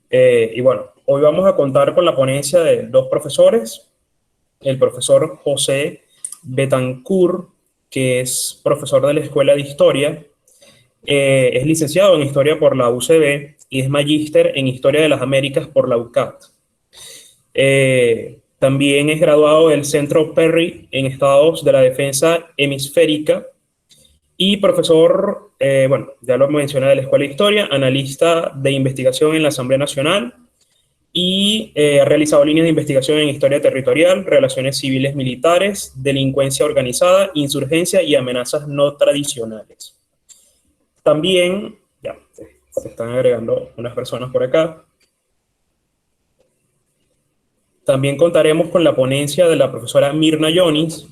Y bueno, hoy vamos a contar con la ponencia de dos profesores, el profesor José Betancourt, que es profesor de la Escuela de Historia, es licenciado en Historia por la UCB y es magíster en Historia de las Américas por la UCAT. También es graduado del Centro Perry en Estados de la Defensa Hemisférica y profesor, bueno, ya lo mencioné, de la Escuela de Historia, analista de investigación en la Asamblea Nacional y ha realizado líneas de investigación en historia territorial, relaciones civiles militares, delincuencia organizada, insurgencia y amenazas no tradicionales. También, ya, se están agregando unas personas por acá. También contaremos con la ponencia de la profesora Mirna Yonis,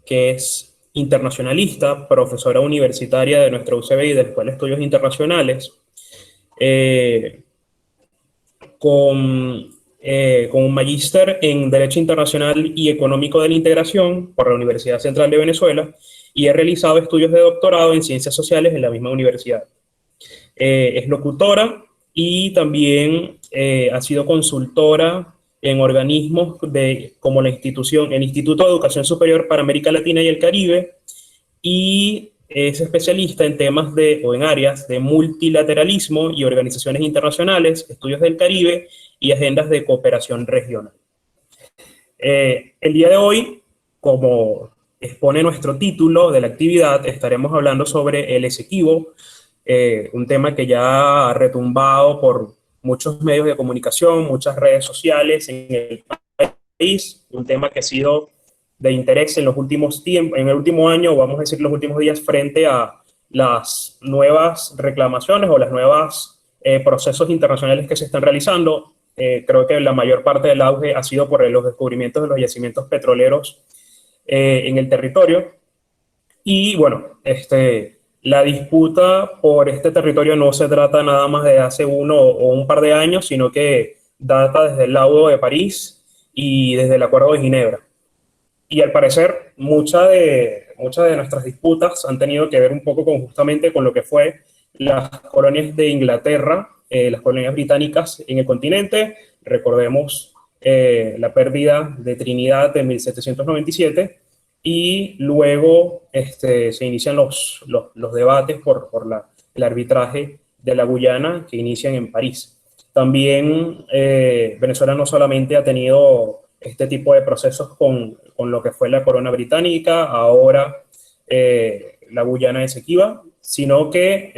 que es internacionalista, profesora universitaria de nuestra UCB y de la Escuela de Estudios Internacionales, eh, con un magíster en Derecho Internacional y Económico de la Integración por la Universidad Central de Venezuela y ha realizado estudios de doctorado en Ciencias Sociales en la misma universidad. Es locutora y también ha sido consultora en organismos como el Instituto de Educación Superior para América Latina y el Caribe, y es especialista en temas o en áreas de multilateralismo y organizaciones internacionales, estudios del Caribe y agendas de cooperación regional. El día de hoy, como expone nuestro título de la actividad, estaremos hablando sobre el Esequibo, un tema que ya ha retumbado por muchos medios de comunicación, muchas redes sociales en el país, un tema que ha sido de interés en los últimos tiempos, en el último año, o vamos a decir los últimos días, frente a las nuevas reclamaciones o las nuevas procesos internacionales que se están realizando. Creo que la mayor parte del auge ha sido por los descubrimientos de los yacimientos petroleros en el territorio. Y bueno, la disputa por este territorio no se trata nada más de hace uno o un par de años, sino que data desde el Laudo de París y desde el Acuerdo de Ginebra. Y al parecer, muchas de nuestras disputas han tenido que ver un poco justamente con lo que fue las colonias de Inglaterra, las colonias británicas en el continente. Recordemos la pérdida de Trinidad en 1797 y luego se inician los debates por el arbitraje de la Guyana que inician en París. También Venezuela no solamente ha tenido este tipo de procesos con lo que fue la corona británica, ahora la Guyana Esequiba, sino que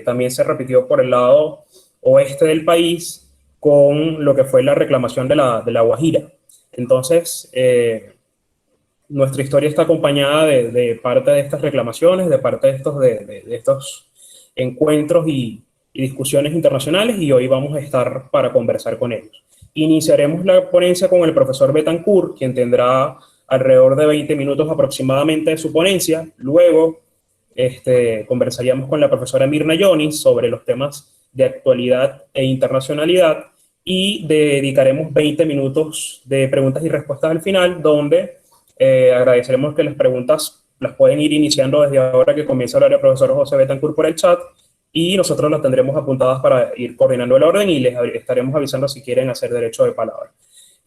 también se repitió por el lado oeste del país con lo que fue la reclamación de la Guajira. Entonces, nuestra historia está acompañada de parte de estas reclamaciones, de parte de estos encuentros y discusiones internacionales, y hoy vamos a estar para conversar con ellos. Iniciaremos la ponencia con el profesor Betancourt, quien tendrá alrededor de 20 minutos aproximadamente de su ponencia. Luego conversaríamos con la profesora Mirna Yonis sobre los temas de actualidad e internacionalidad y dedicaremos 20 minutos de preguntas y respuestas al final, donde agradeceremos que las preguntas las pueden ir iniciando desde ahora que comienza a hablar el profesor José Betancourt por el chat, y nosotros las tendremos apuntadas para ir coordinando el orden y les estaremos avisando si quieren hacer derecho de palabra.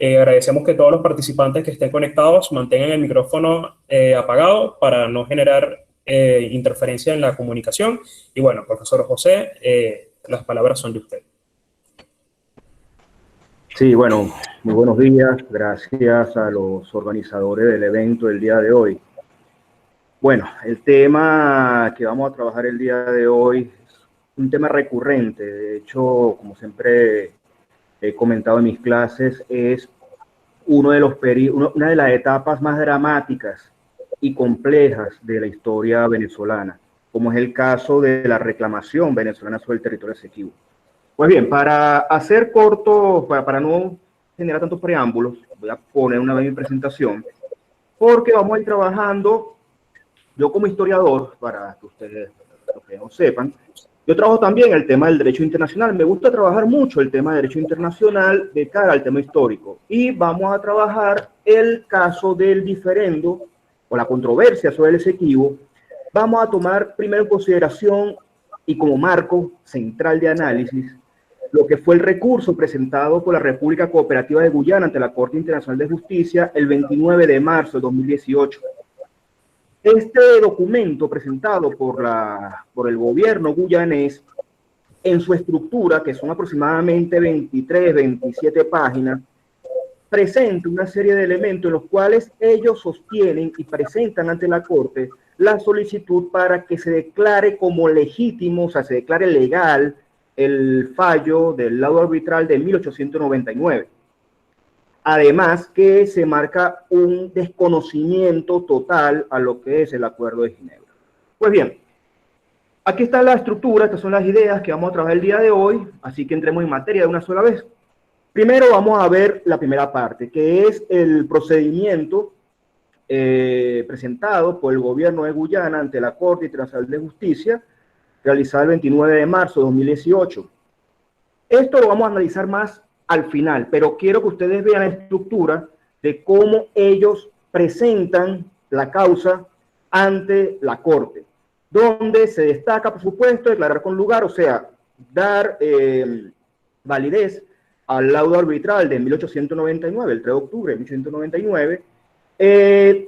Agradecemos que todos los participantes que estén conectados mantengan el micrófono apagado para no generar interferencia en la comunicación. Y bueno, profesor José, las palabras son de usted. Sí, bueno, muy buenos días. Gracias a los organizadores del evento del día de hoy. Bueno, el tema que vamos a trabajar el día de hoy es un tema recurrente. De hecho, como siempre he comentado en mis clases, es una de las etapas más dramáticas y complejas de la historia venezolana, como es el caso de la reclamación venezolana sobre el territorio Esequibo. Pues bien, para hacer corto, para no generar tantos preámbulos, voy a poner una vez mi presentación, porque vamos a ir trabajando. Yo como historiador, para que ustedes no sepan, yo trabajo también el tema del derecho internacional. Me gusta trabajar mucho el tema del derecho internacional de cara al tema histórico. Y vamos a trabajar el caso del diferendo o la controversia sobre el Esequibo. Vamos a tomar primero en consideración y como marco central de análisis lo que fue el recurso presentado por la República Cooperativa de Guyana ante la Corte Internacional de Justicia el 29 de marzo de 2018. Este documento presentado por el gobierno guyanés, en su estructura, que son aproximadamente 23, 27 páginas, presenta una serie de elementos en los cuales ellos sostienen y presentan ante la Corte la solicitud para que se declare como legítimo, o sea, se declare legal el fallo del laudo arbitral de 1899. Además que se marca un desconocimiento total a lo que es el Acuerdo de Ginebra. Pues bien, aquí está la estructura, estas son las ideas que vamos a trabajar el día de hoy, así que entremos en materia de una sola vez. Primero vamos a ver la primera parte, que es el procedimiento presentado por el gobierno de Guyana ante la Corte Internacional de Justicia, realizado el 29 de marzo de 2018. Esto lo vamos a analizar más al final, pero quiero que ustedes vean la estructura de cómo ellos presentan la causa ante la Corte, donde se destaca, por supuesto, declarar con lugar, o sea, dar validez al laudo arbitral de 1899, el 3 de octubre de 1899,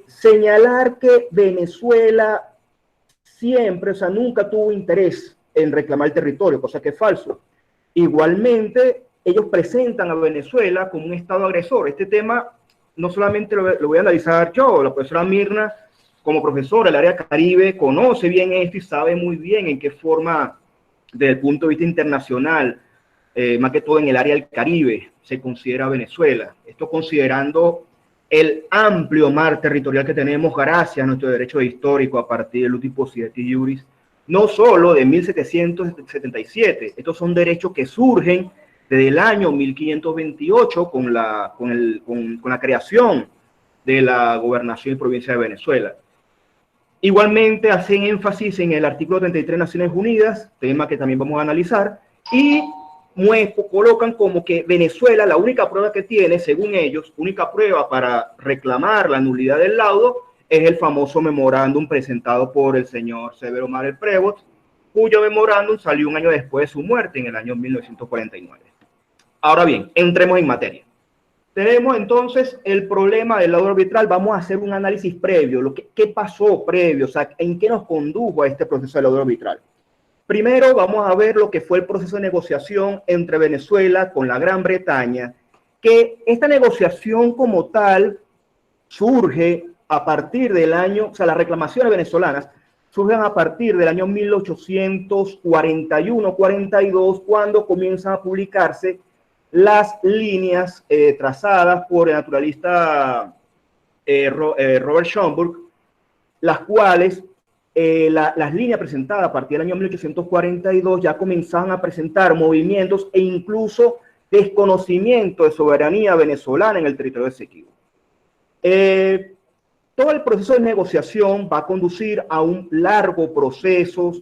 señalar que Venezuela siempre, o sea, nunca tuvo interés en reclamar el territorio, cosa que es falso. Igualmente, ellos presentan a Venezuela como un Estado agresor. Este tema no solamente lo voy a analizar yo, la profesora Mirna, como profesora del área Caribe, conoce bien esto y sabe muy bien en qué forma, desde el punto de vista internacional, más que todo en el área del Caribe, se considera Venezuela. Esto considerando el amplio mar territorial que tenemos gracias a nuestro derecho histórico a partir del Uti Possidetis Iuris, no solo de 1777, estos son derechos que surgen desde el año 1528 con la creación de la gobernación y provincia de Venezuela. Igualmente hacen énfasis en el artículo 33 de Naciones Unidas, tema que también vamos a analizar, y colocan como que Venezuela, la única prueba que tiene, según ellos, única prueba para reclamar la nulidad del laudo, es el famoso memorándum presentado por el señor Severo Omar Prevot, cuyo memorándum salió un año después de su muerte, en el año 1949. Ahora bien, entremos en materia. Tenemos entonces el problema del laudo arbitral. Vamos a hacer un análisis previo, qué pasó previo, o sea, en qué nos condujo a este proceso del laudo arbitral. Primero vamos a ver lo que fue el proceso de negociación entre Venezuela con la Gran Bretaña, que esta negociación como tal surge a partir del año, o sea, las reclamaciones venezolanas surgen a partir del año 1841-42, cuando comienzan a publicarse las líneas trazadas por el naturalista Robert Schomburg, las cuales las líneas presentadas a partir del año 1842 ya comenzaban a presentar movimientos e incluso desconocimiento de soberanía venezolana en el territorio Esequibo. Todo el proceso de negociación va a conducir a un largo proceso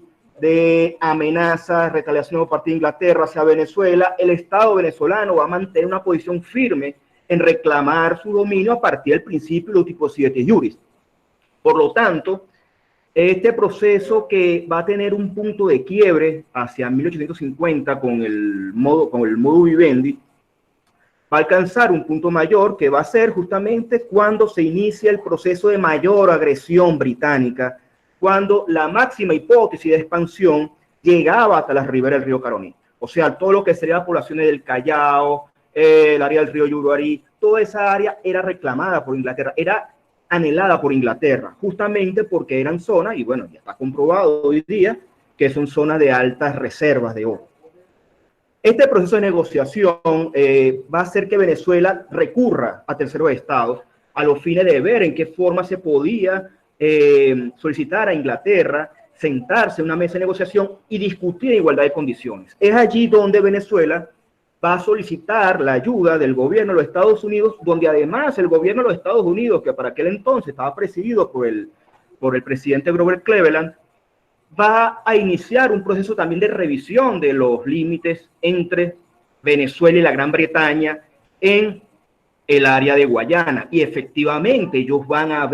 de amenazas, retaliación por parte de Inglaterra hacia Venezuela. El Estado venezolano va a mantener una posición firme en reclamar su dominio a partir del principio de Uti Possidetis Iuris. Por lo tanto, este proceso que va a tener un punto de quiebre hacia 1850 con el modus vivendi, va a alcanzar un punto mayor que va a ser justamente cuando se inicia el proceso de mayor agresión británica, cuando la máxima hipótesis de expansión llegaba hasta las riberas del río Caroní. O sea, todo lo que sería las poblaciones del Callao, el área del río Yuruarí, toda esa área era reclamada por Inglaterra, era anhelada por Inglaterra, justamente porque eran zonas, y bueno, ya está comprobado hoy día, que son zonas de altas reservas de oro. Este proceso de negociación va a hacer que Venezuela recurra a terceros estados a los fines de ver en qué forma se podía solicitar a Inglaterra sentarse en una mesa de negociación y discutir en igualdad de condiciones. Es allí donde Venezuela va a solicitar la ayuda del gobierno de los Estados Unidos, donde además el gobierno de los Estados Unidos, que para aquel entonces estaba presidido por el presidente Grover Cleveland, va a iniciar un proceso también de revisión de los límites entre Venezuela y la Gran Bretaña en el área de Guayana. Y efectivamente ellos van a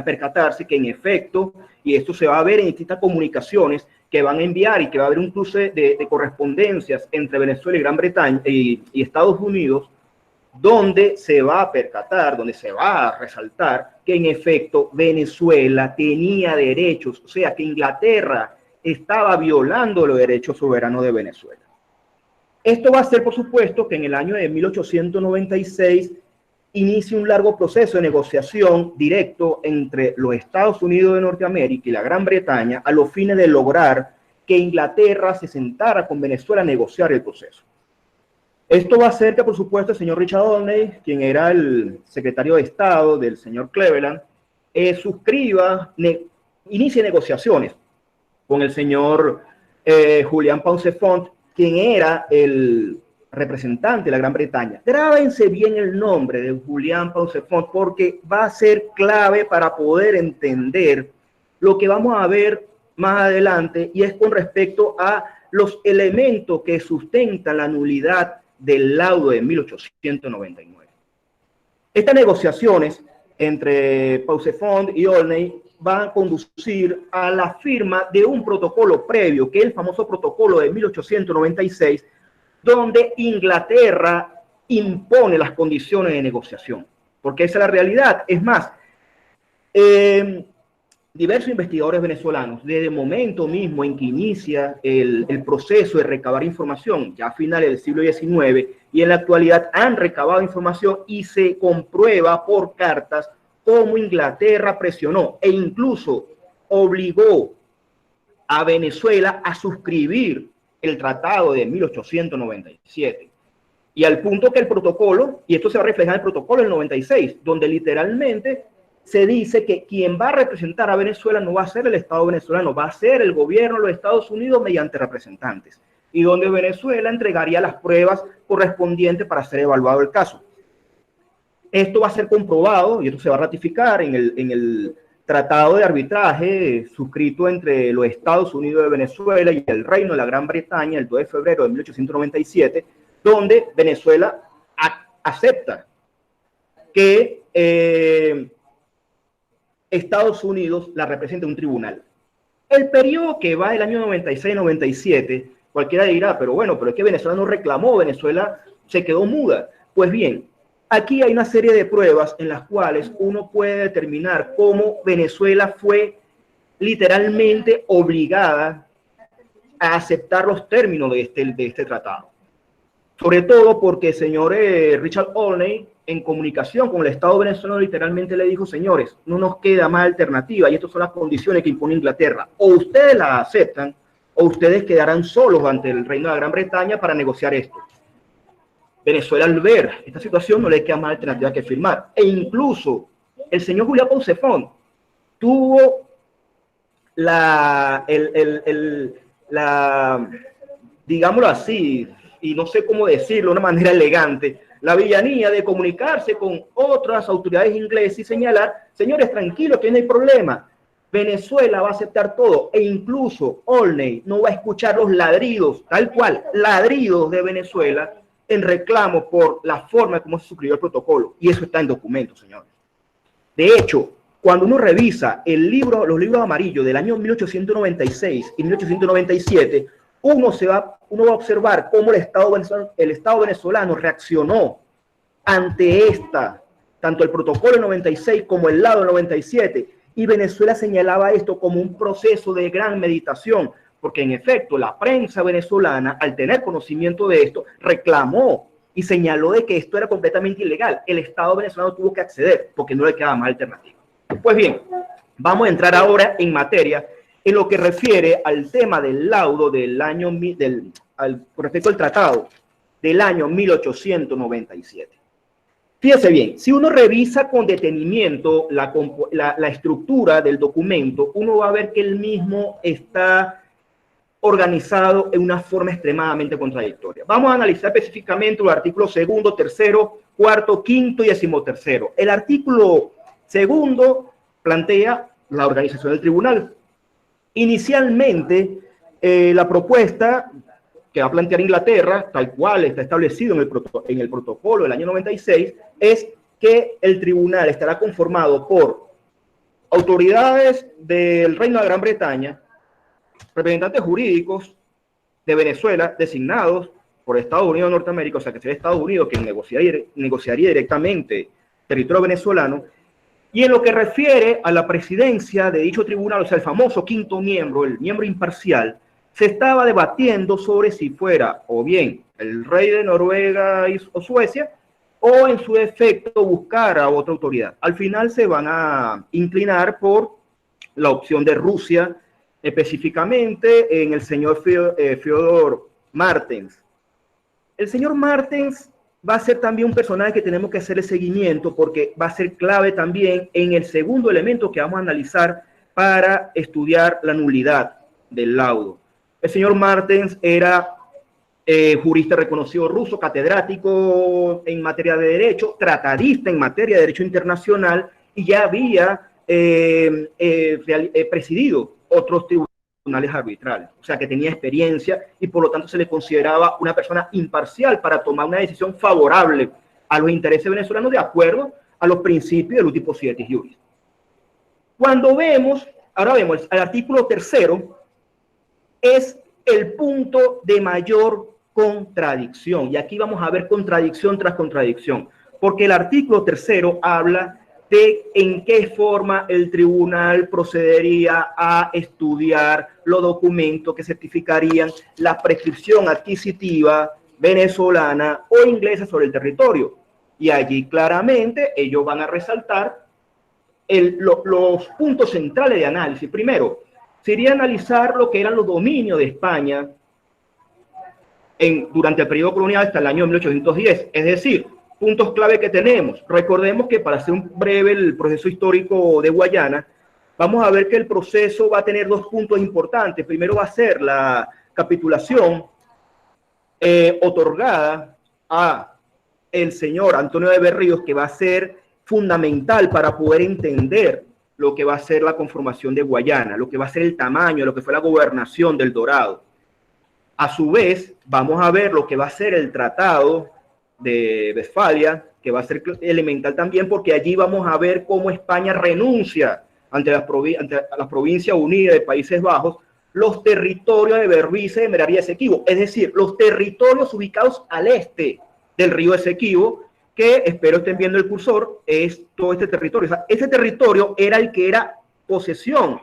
percatarse que en efecto, y esto se va a ver en distintas comunicaciones, que van a enviar y que va a haber un cruce de correspondencias entre Venezuela y Gran Bretaña y Estados Unidos, donde se va a percatar, donde se va a resaltar que en efecto Venezuela tenía derechos, o sea que Inglaterra estaba violando los derechos soberanos de Venezuela. Esto va a hacer, por supuesto, que en el año de 1896 inicie un largo proceso de negociación directo entre los Estados Unidos de Norteamérica y la Gran Bretaña a los fines de lograr que Inglaterra se sentara con Venezuela a negociar el proceso. Esto va a hacer que, por supuesto, el señor Richard Olney, quien era el secretario de Estado del señor Cleveland, inicie negociaciones con el señor Julián Poncefort, quien era el representante de la Gran Bretaña. Grábense bien el nombre de Julián Poncefort porque va a ser clave para poder entender lo que vamos a ver más adelante, y es con respecto a los elementos que sustentan la nulidad del laudo de 1899. Estas negociaciones entre Poncefort y Olney van a conducir a la firma de un protocolo previo, que es el famoso protocolo de 1896, donde Inglaterra impone las condiciones de negociación, porque esa es la realidad. Es más, diversos investigadores venezolanos, desde el momento mismo en que inicia el proceso de recabar información, ya a finales del siglo XIX, y en la actualidad han recabado información y se comprueba por cartas cómo Inglaterra presionó e incluso obligó a Venezuela a suscribir el tratado de 1897. Y al punto que el protocolo, y esto se va a reflejar en el protocolo del 96, donde literalmente se dice que quien va a representar a Venezuela no va a ser el Estado venezolano, va a ser el gobierno de los Estados Unidos mediante representantes, y donde Venezuela entregaría las pruebas correspondientes para ser evaluado el caso. Esto va a ser comprobado y esto se va a ratificar en el tratado de arbitraje suscrito entre los Estados Unidos de Venezuela y el Reino de la Gran Bretaña el 2 de febrero de 1897, donde Venezuela acepta que Estados Unidos la representa en un tribunal. El periodo que va del año 96-97, cualquiera dirá, pero bueno, pero es que Venezuela no reclamó, Venezuela se quedó muda. Pues bien, aquí hay una serie de pruebas en las cuales uno puede determinar cómo Venezuela fue literalmente obligada a aceptar los términos de este tratado. Sobre todo porque el señor Richard Olney, en comunicación con el Estado venezolano, literalmente le dijo: señores, no nos queda más alternativa y estas son las condiciones que impone Inglaterra. O ustedes las aceptan o ustedes quedarán solos ante el Reino de la Gran Bretaña para negociar esto. Venezuela, al ver esta situación, no le queda más alternativa que firmar. E incluso el señor Julián Poncefort tuvo digámoslo así, y no sé cómo decirlo de una manera elegante, la villanía de comunicarse con otras autoridades inglesas y señalar: señores, tranquilos, que no hay problema, Venezuela va a aceptar todo, e incluso Olney no va a escuchar los ladridos, tal cual, ladridos de Venezuela en reclamo por la forma como se suscribió el protocolo, y eso está en documentos, señores. De hecho, cuando uno revisa los libros amarillos del año 1896 y 1897, uno va a observar cómo el Estado venezolano reaccionó ante tanto el protocolo del 96 como el laudo del 97, y Venezuela señalaba esto como un proceso de gran meditación, porque en efecto la prensa venezolana, al tener conocimiento de esto, reclamó y señaló de que esto era completamente ilegal. El Estado venezolano tuvo que acceder porque no le quedaba más alternativa. Pues bien, vamos a entrar ahora en materia en lo que refiere al tema del laudo del año, con respecto al tratado del año 1897. Fíjese bien, si uno revisa con detenimiento la estructura del documento, uno va a ver que el mismo está organizado en una forma extremadamente contradictoria. Vamos a analizar específicamente los artículos 2, 3, 4, 5 y 13. El artículo 2 plantea la organización del tribunal. Inicialmente, la propuesta que va a plantear Inglaterra, tal cual está establecido en el protocolo del año 96, es que el tribunal estará conformado por autoridades del Reino de Gran Bretaña, representantes jurídicos de Venezuela designados por Estados Unidos de Norteamérica, o sea que sería Estados Unidos quien negociaría directamente territorio venezolano. Y en lo que refiere a la presidencia de dicho tribunal, o sea, el famoso quinto miembro, el miembro imparcial, se estaba debatiendo sobre si fuera o bien el rey de Noruega o Suecia, o en su defecto buscar a otra autoridad. Al final se van a inclinar por la opción de Rusia, específicamente en el señor Fyodor Martens. El señor Martens va a ser también un personaje que tenemos que hacerle seguimiento porque va a ser clave también en el segundo elemento que vamos a analizar para estudiar la nulidad del laudo. El señor Martens era jurista reconocido ruso, catedrático en materia de derecho, tratadista en materia de derecho internacional y ya había presidido otros tribunales arbitrales, o sea que tenía experiencia y por lo tanto se le consideraba una persona imparcial para tomar una decisión favorable a los intereses venezolanos de acuerdo a los principios del Uti Possidetis Juris. Cuando vemos, ahora vemos el artículo 3º, es el punto de mayor contradicción, y aquí vamos a ver contradicción tras contradicción, porque el artículo 3º habla de en qué forma el tribunal procedería a estudiar los documentos que certificarían la prescripción adquisitiva venezolana o inglesa sobre el territorio. Y allí claramente ellos van a resaltar los puntos centrales de análisis. Primero, sería analizar lo que eran los dominios de España durante el periodo colonial hasta el año 1810, es decir, puntos clave que tenemos. Recordemos que para hacer un breve el proceso histórico de Guayana, vamos a ver que el proceso va a tener dos puntos importantes. Primero va a ser la capitulación otorgada a el señor Antonio de Berríos, que va a ser fundamental para poder entender lo que va a ser la conformación de Guayana, lo que va a ser el tamaño, lo que fue la gobernación del Dorado. A su vez, vamos a ver lo que va a ser el Tratado de Westfalia, que va a ser elemental también porque allí vamos a ver cómo España renuncia ante las Provincias Unidas de Países Bajos los territorios de Berbice, de Merari y Esequibo, es decir, los territorios ubicados al este del río Esequibo, que espero estén viendo el cursor, es todo este territorio. O sea, ese territorio era el que era posesión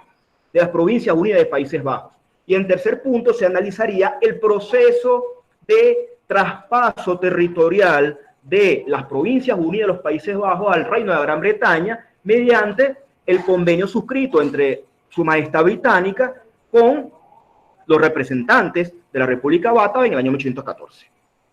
de las Provincias Unidas de Países Bajos. Y en tercer punto se analizaría el proceso de traspaso territorial de las Provincias Unidas de los Países Bajos al Reino de la Gran Bretaña mediante el convenio suscrito entre Su Majestad Británica con los representantes de la República Bátava en el año 1814,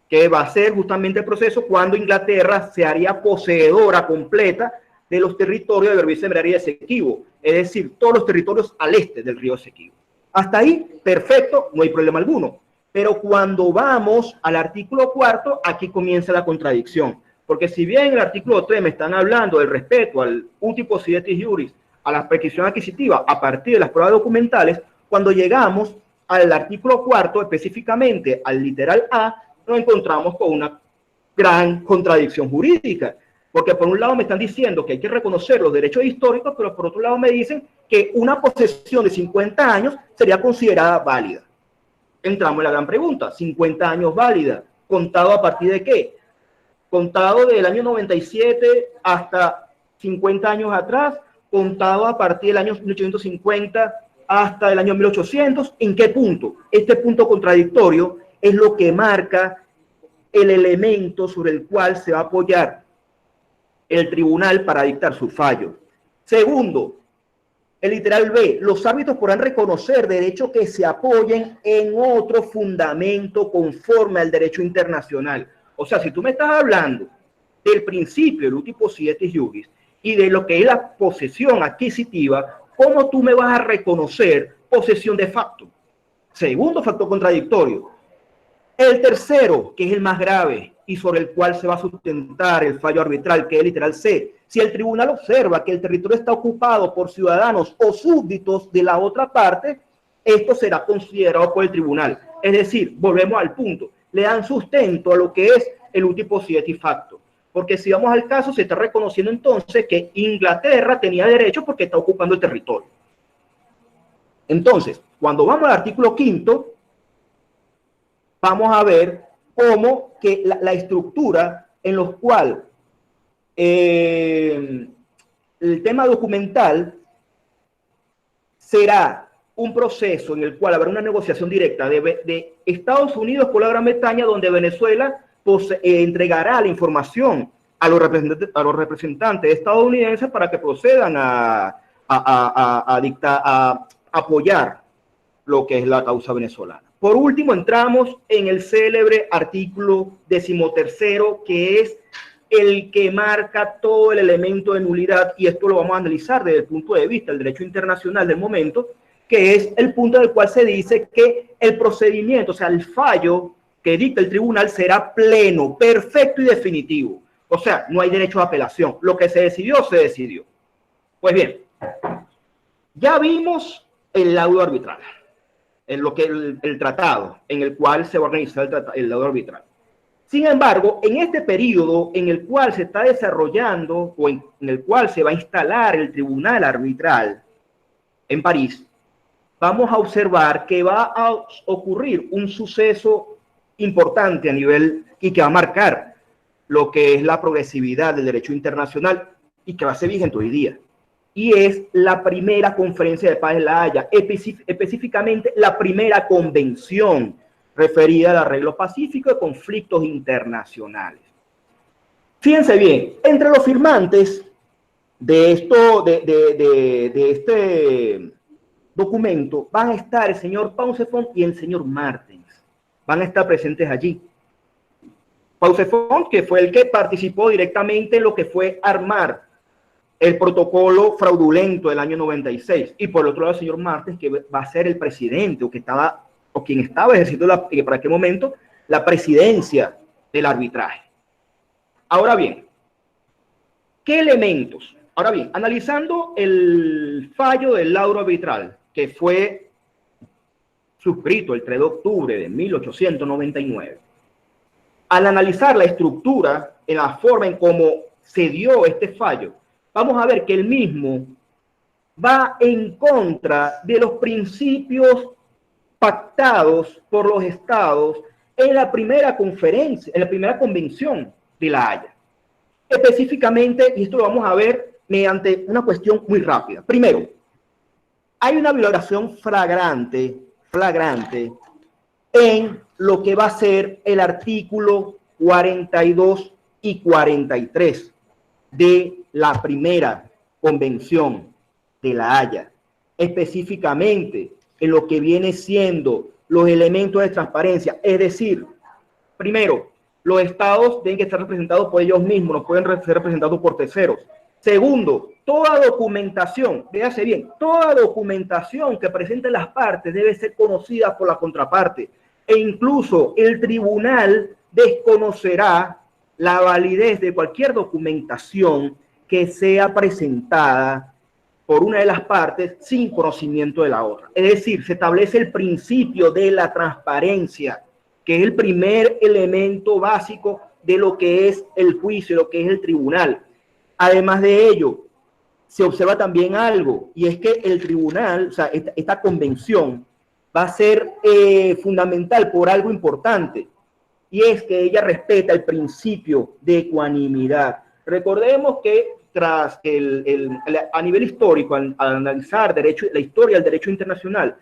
que va a ser justamente el proceso cuando Inglaterra se haría poseedora completa de los territorios de Berbice, Merari y Esequibo, es decir, todos los territorios al este del río Esequibo. Hasta ahí, perfecto, no hay problema alguno. Pero cuando vamos al artículo 4, aquí comienza la contradicción. Porque si bien en el artículo 3 me están hablando del respeto al Uti Possidetis Juris, a la prescripción adquisitiva a partir de las pruebas documentales, cuando llegamos al artículo 4, específicamente al literal A, nos encontramos con una gran contradicción jurídica. Porque por un lado me están diciendo que hay que reconocer los derechos históricos, pero por otro lado me dicen que una posesión de 50 años sería considerada válida. Entramos en la gran pregunta, 50 años válida, ¿contado a partir de qué? Contado del año 97 hasta 50 años atrás, contado a partir del año 1850 hasta el año 1800, ¿en qué punto? Este punto contradictorio es lo que marca el elemento sobre el cual se va a apoyar el tribunal para dictar su fallo. Segundo, el literal B, los árbitros podrán reconocer derechos que se apoyen en otro fundamento conforme al derecho internacional. O sea, si tú me estás hablando del principio del Uti Possidetis Juris y de lo que es la posesión adquisitiva, ¿cómo tú me vas a reconocer posesión de facto? Segundo factor contradictorio. El tercero, que es el más grave y sobre el cual se va a sustentar el fallo arbitral, que es literal C. Si el tribunal observa que el territorio está ocupado por ciudadanos o súbditos de la otra parte, esto será considerado por el tribunal. Es decir, volvemos al punto, le dan sustento a lo que es el Uti Possidetis Facto. Porque si vamos al caso, se está reconociendo entonces que Inglaterra tenía derecho porque está ocupando el territorio. Entonces, cuando vamos al artículo 5, vamos a ver cómo que la estructura en los cual el tema documental será un proceso en el cual habrá una negociación directa de Estados Unidos con la Gran Bretaña, donde Venezuela entregará la información a los representantes estadounidenses para que procedan a apoyar lo que es la causa venezolana. Por último, entramos en el célebre artículo 13º, que es el que marca todo el elemento de nulidad, y esto lo vamos a analizar desde el punto de vista del derecho internacional del momento, que es el punto en el cual se dice que el procedimiento, o sea, el fallo que dicta el tribunal será pleno, perfecto y definitivo. O sea, no hay derecho a apelación. Lo que se decidió, se decidió. Pues bien, ya vimos el laudo arbitral, en lo que el tratado en el cual se va a organizar el laudo arbitral. Sin embargo, en este periodo en el cual se está desarrollando o en el cual se va a instalar el tribunal arbitral en París, vamos a observar que va a ocurrir un suceso importante a nivel y que va a marcar lo que es la progresividad del derecho internacional y que va a ser vigente hoy día. Y es la primera conferencia de paz de La Haya, específicamente la primera convención referida al arreglo pacífico de conflictos internacionales. Fíjense bien, entre los firmantes de este documento van a estar el señor Pausefont y el señor Martens. Van a estar presentes allí. Pausefont, que fue el que participó directamente en lo que fue armar el protocolo fraudulento del año 96. Y por el otro lado, el señor Martens, que va a ser el presidente, o quien estaba ejerciendo para aquel momento la presidencia del arbitraje. Ahora bien, ¿qué elementos? Ahora bien, analizando el fallo del laudo arbitral, que fue suscrito el 3 de octubre de 1899, al analizar la estructura, en la forma en cómo se dio este fallo, vamos a ver que el mismo va en contra de los principios pactados por los estados en la primera conferencia, en la primera convención de La Haya. Específicamente, y esto lo vamos a ver mediante una cuestión muy rápida. Primero, hay una violación flagrante en lo que va a ser el artículo 42 y 43 de la primera convención de La Haya, específicamente en lo que viene siendo los elementos de transparencia. Es decir, primero, los estados deben estar representados por ellos mismos, no pueden ser representados por terceros. Segundo, toda documentación, véase bien, toda documentación que presenten las partes debe ser conocida por la contraparte, e incluso el tribunal desconocerá la validez de cualquier documentación que sea presentada por una de las partes sin conocimiento de la otra. Es decir, se establece el principio de la transparencia, que es el primer elemento básico de lo que es el juicio, lo que es el tribunal. Además de ello, se observa también algo, y es que el tribunal, o sea, esta convención va a ser fundamental por algo importante, y es que ella respeta el principio de ecuanimidad. Recordemos que tras a nivel histórico, al analizar la historia del derecho internacional,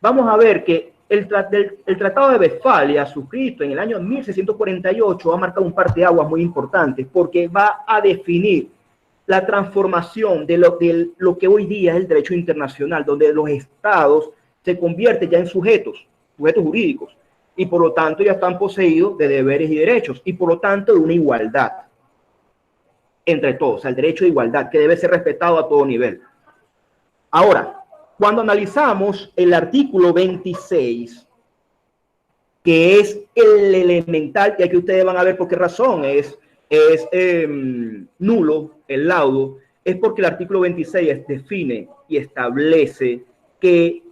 vamos a ver que el Tratado de Westfalia, suscrito en el año 1648, ha marcado un parteaguas muy importante, porque va a definir la transformación de lo que hoy día es el derecho internacional, donde los estados se convierten ya en sujetos jurídicos, y por lo tanto ya están poseídos de deberes y derechos, y por lo tanto de una igualdad entre todos, o sea, el derecho de igualdad que debe ser respetado a todo nivel. Ahora, cuando analizamos el artículo 26, que es el elemental, y aquí ustedes van a ver por qué razón es nulo el laudo, es porque el artículo 26 define y establece que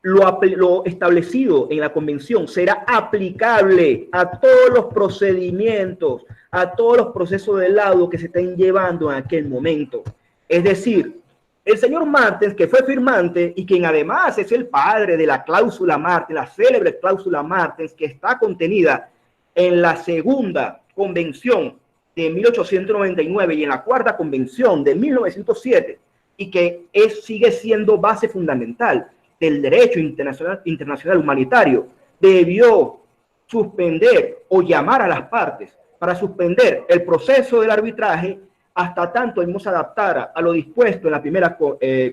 lo establecido en la convención será aplicable a todos los procedimientos, a todos los procesos de laudo que se estén llevando en aquel momento. Es decir, El señor Martens, que fue firmante y quien además es el padre de la cláusula Martens, la célebre cláusula Martens, que está contenida en la segunda convención de 1899 y en la cuarta convención de 1907, y que sigue siendo base fundamental del derecho internacional humanitario, debió suspender o llamar a las partes para suspender el proceso del arbitraje hasta tanto él se adaptara a lo dispuesto en la primera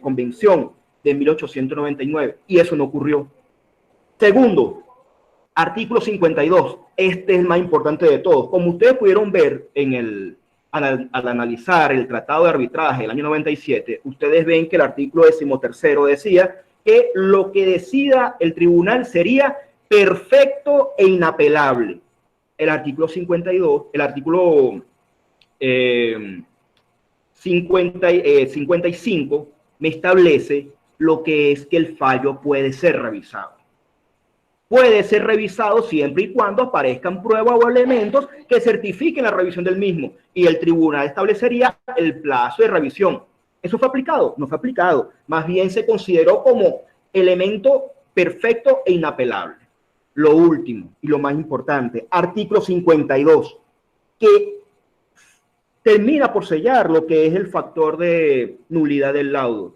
convención de 1899, y eso no ocurrió. Segundo, artículo 52. Este es el más importante de todos. Como ustedes pudieron ver al analizar el tratado de arbitraje del año 97, ustedes ven que el artículo 13º decía que lo que decida el tribunal sería perfecto e inapelable. El artículo 52, el artículo 55 me establece lo que es que el fallo puede ser revisado. Puede ser revisado siempre y cuando aparezcan pruebas o elementos que certifiquen la revisión del mismo, y el tribunal establecería el plazo de revisión. ¿Eso fue aplicado? No fue aplicado. Más bien se consideró como elemento perfecto e inapelable. Lo último y lo más importante, artículo 52, que termina por sellar lo que es el factor de nulidad del laudo.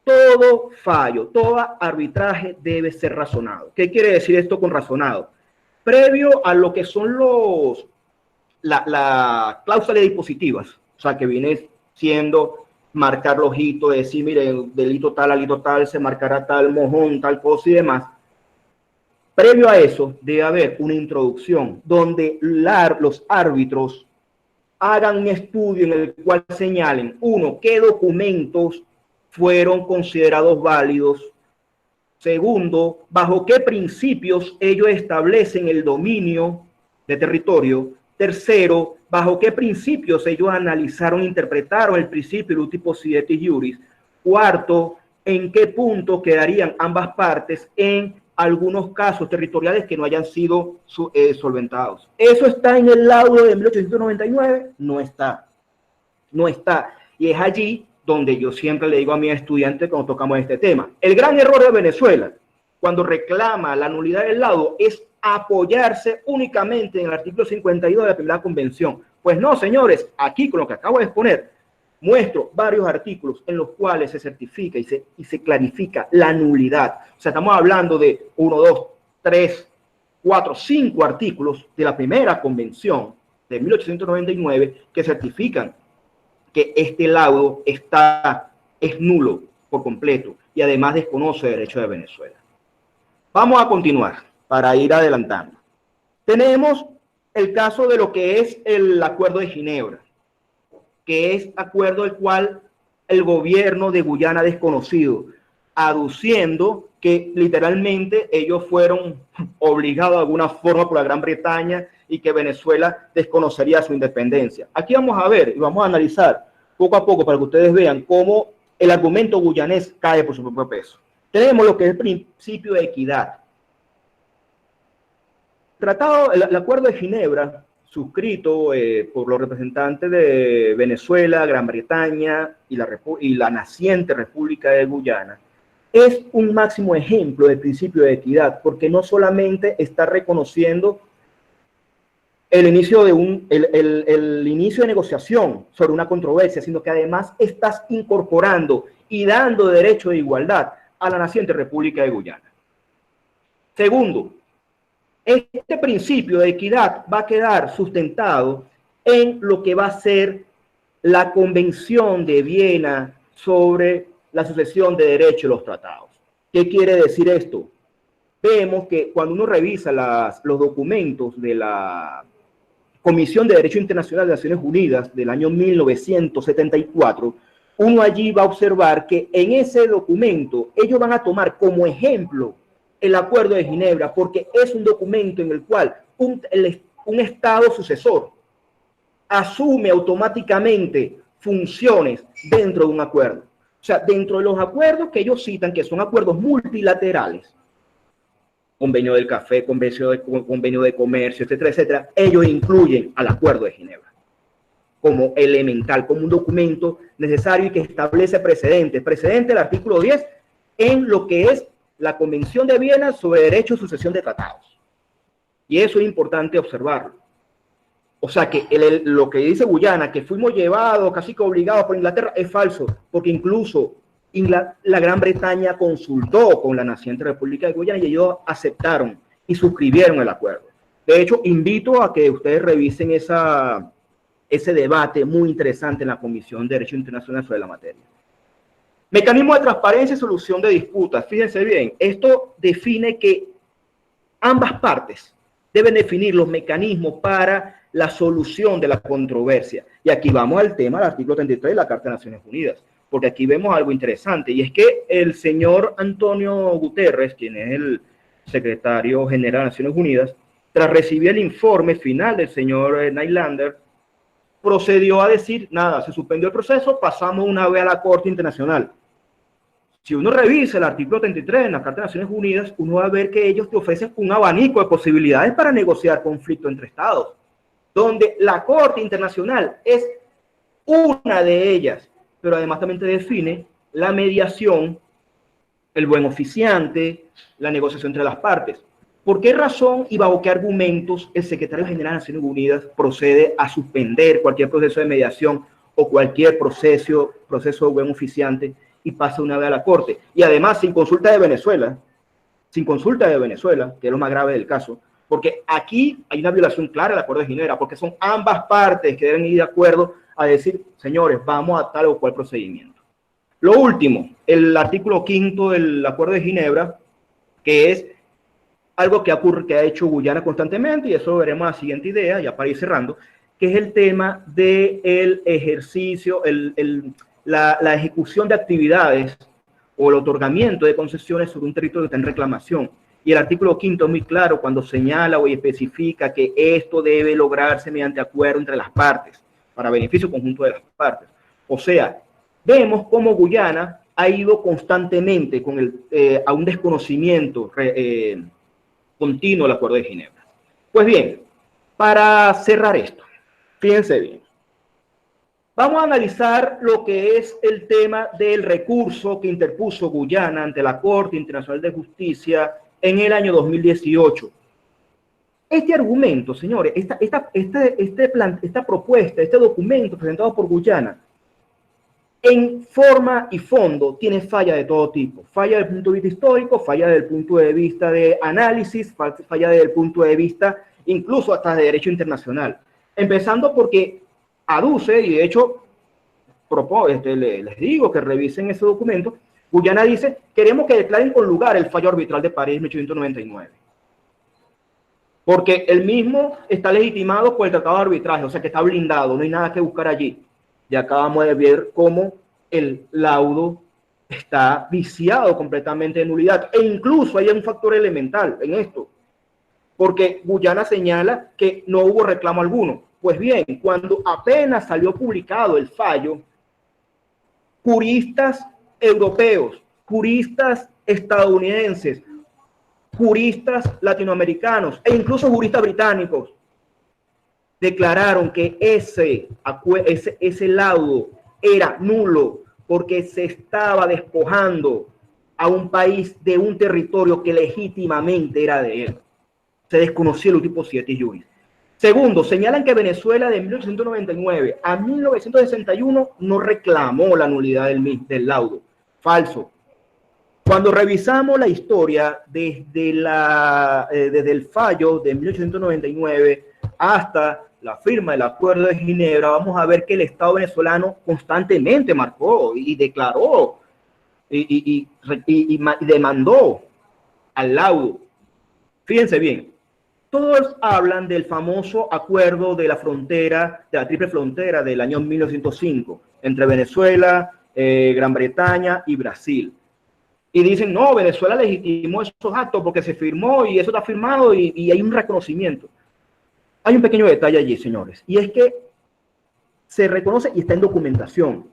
Todo fallo, todo arbitraje debe ser razonado. ¿Qué quiere decir esto con razonado? Previo a lo que son la cláusula dispositivas, o sea, que viene siendo marcar los hitos, decir, mire, delito tal, se marcará tal mojón, tal cosa y demás. Previo a eso, debe haber una introducción donde los árbitros hagan un estudio en el cual señalen, uno, qué documentos fueron considerados válidos. Segundo, bajo qué principios ellos establecen el dominio de territorio. Tercero, bajo qué principios ellos analizaron, interpretaron el principio uti possidetis iuris. Cuarto, en qué punto quedarían ambas partes en algunos casos territoriales que no hayan sido solventados. ¿Eso está en el laudo de 1899? No está. No está. Y es allí donde yo siempre le digo a mis estudiantes cuando tocamos este tema. El gran error de Venezuela, cuando reclama la nulidad del laudo, es apoyarse únicamente en el artículo 52 de la primera convención. Pues no, señores, aquí con lo que acabo de exponer, muestro varios artículos en los cuales se certifica y se clarifica la nulidad. O sea, estamos hablando de 1, 2, 3, 4, 5 artículos de la primera convención de 1899 que certifican que este laudo es nulo por completo y además desconoce el derecho de Venezuela. Vamos a continuar para ir adelantando. Tenemos el caso de lo que es el Acuerdo de Ginebra, que es acuerdo el cual el gobierno de Guyana ha desconocido, aduciendo que literalmente ellos fueron obligados de alguna forma por la Gran Bretaña y que Venezuela desconocería su independencia. Aquí vamos a ver y vamos a analizar poco a poco para que ustedes vean cómo el argumento guyanés cae por su propio peso. Tenemos lo que es el principio de equidad. El Acuerdo de Ginebra, suscrito por los representantes de Venezuela, Gran Bretaña y la naciente República de Guyana, es un máximo ejemplo del principio de equidad, porque no solamente está reconociendo el inicio de negociación sobre una controversia, sino que además estás incorporando y dando derecho de igualdad a la naciente República de Guyana. Segundo, este principio de equidad va a quedar sustentado en lo que va a ser la Convención de Viena sobre la sucesión de derechos de los tratados. ¿Qué quiere decir esto? Vemos que cuando uno revisa los documentos de la Comisión de Derecho Internacional de Naciones Unidas del año 1974, uno allí va a observar que en ese documento ellos van a tomar como ejemplo el Acuerdo de Ginebra, porque es un documento en el cual un Estado sucesor asume automáticamente funciones dentro de un acuerdo. O sea, dentro de los acuerdos que ellos citan, que son acuerdos multilaterales, convenio del café, convenio de comercio, etcétera, etcétera, ellos incluyen al Acuerdo de Ginebra como elemental, como un documento necesario y que establece precedentes. Precedente del artículo 10 en lo que es la Convención de Viena sobre Derecho y Sucesión de Tratados. Y eso es importante observarlo. O sea que lo que dice Guyana, que fuimos llevados casi que obligados por Inglaterra, es falso, porque incluso la Gran Bretaña consultó con la naciente República de Guyana y ellos aceptaron y suscribieron el acuerdo. De hecho, invito a que ustedes revisen ese debate muy interesante en la Comisión de Derecho Internacional sobre la materia. Mecanismo de transparencia y solución de disputas. Fíjense bien, esto define que ambas partes deben definir los mecanismos para la solución de la controversia. Y aquí vamos al tema del artículo 33 de la Carta de Naciones Unidas, porque aquí vemos algo interesante, y es que el señor Antonio Guterres, quien es el secretario general de Naciones Unidas, tras recibir el informe final del señor Nylander, procedió a decir, nada, se suspendió el proceso, pasamos una vez a la Corte Internacional. Si uno revisa el artículo 33 en la Carta de Naciones Unidas, uno va a ver que ellos te ofrecen un abanico de posibilidades para negociar conflictos entre estados, donde la Corte Internacional es una de ellas, pero además también te define la mediación, el buen oficiante, la negociación entre las partes. ¿Por qué razón y bajo qué argumentos el secretario general de Naciones Unidas procede a suspender cualquier proceso de mediación o cualquier proceso de buen oficiante y pasa una vez a la Corte? Y además sin consulta de Venezuela, que es lo más grave del caso, porque aquí hay una violación clara del Acuerdo de Ginebra, porque son ambas partes que deben ir de acuerdo a decir, señores, vamos a tal o cual procedimiento. Lo último, el artículo 5 del Acuerdo de Ginebra, que es algo que ha hecho Guyana constantemente, y eso lo veremos en la siguiente idea, ya para ir cerrando, que es el tema del ejercicio, la ejecución de actividades o el otorgamiento de concesiones sobre un territorio que está en reclamación. Y el artículo 5 es muy claro cuando señala o especifica que esto debe lograrse mediante acuerdo entre las partes, para beneficio conjunto de las partes. O sea, vemos cómo Guyana ha ido constantemente a un desconocimiento continuo del Acuerdo de Ginebra. Pues bien, para cerrar esto, fíjense bien, vamos a analizar lo que es el tema del recurso que interpuso Guyana ante la Corte Internacional de Justicia en el año 2018. Este argumento, señores, esta propuesta, este documento presentado por Guyana, en forma y fondo tiene falla de todo tipo. Falla desde el punto de vista histórico, falla desde el punto de vista de análisis, falla desde el punto de vista incluso hasta de derecho internacional. Empezando porque aduce, y de hecho les digo que revisen ese documento. Guyana dice, queremos que declaren con lugar el fallo arbitral de París de 1899. Porque el mismo está legitimado por el Tratado de Arbitraje, o sea que está blindado, no hay nada que buscar allí. Ya acabamos de ver cómo el laudo está viciado completamente de nulidad. E incluso hay un factor elemental en esto, porque Guyana señala que no hubo reclamo alguno. Pues bien, cuando apenas salió publicado el fallo, juristas europeos, juristas estadounidenses, juristas latinoamericanos e incluso juristas británicos declararon que ese laudo era nulo porque se estaba despojando a un país de un territorio que legítimamente era de él. Se desconocía el tipo 7 juris. Segundo, señalan que Venezuela de 1899 a 1961 no reclamó la nulidad del laudo. Falso. Cuando revisamos la historia desde el fallo de 1899 hasta la firma del Acuerdo de Ginebra, vamos a ver que el Estado venezolano constantemente marcó y declaró y demandó al laudo. Fíjense bien, todos hablan del famoso acuerdo de la frontera, de la triple frontera del año 1905, entre Venezuela, Gran Bretaña y Brasil. Y dicen, no, Venezuela legitimó esos actos porque se firmó y eso está firmado y hay un reconocimiento. Hay un pequeño detalle allí, señores, y es que se reconoce y está en documentación.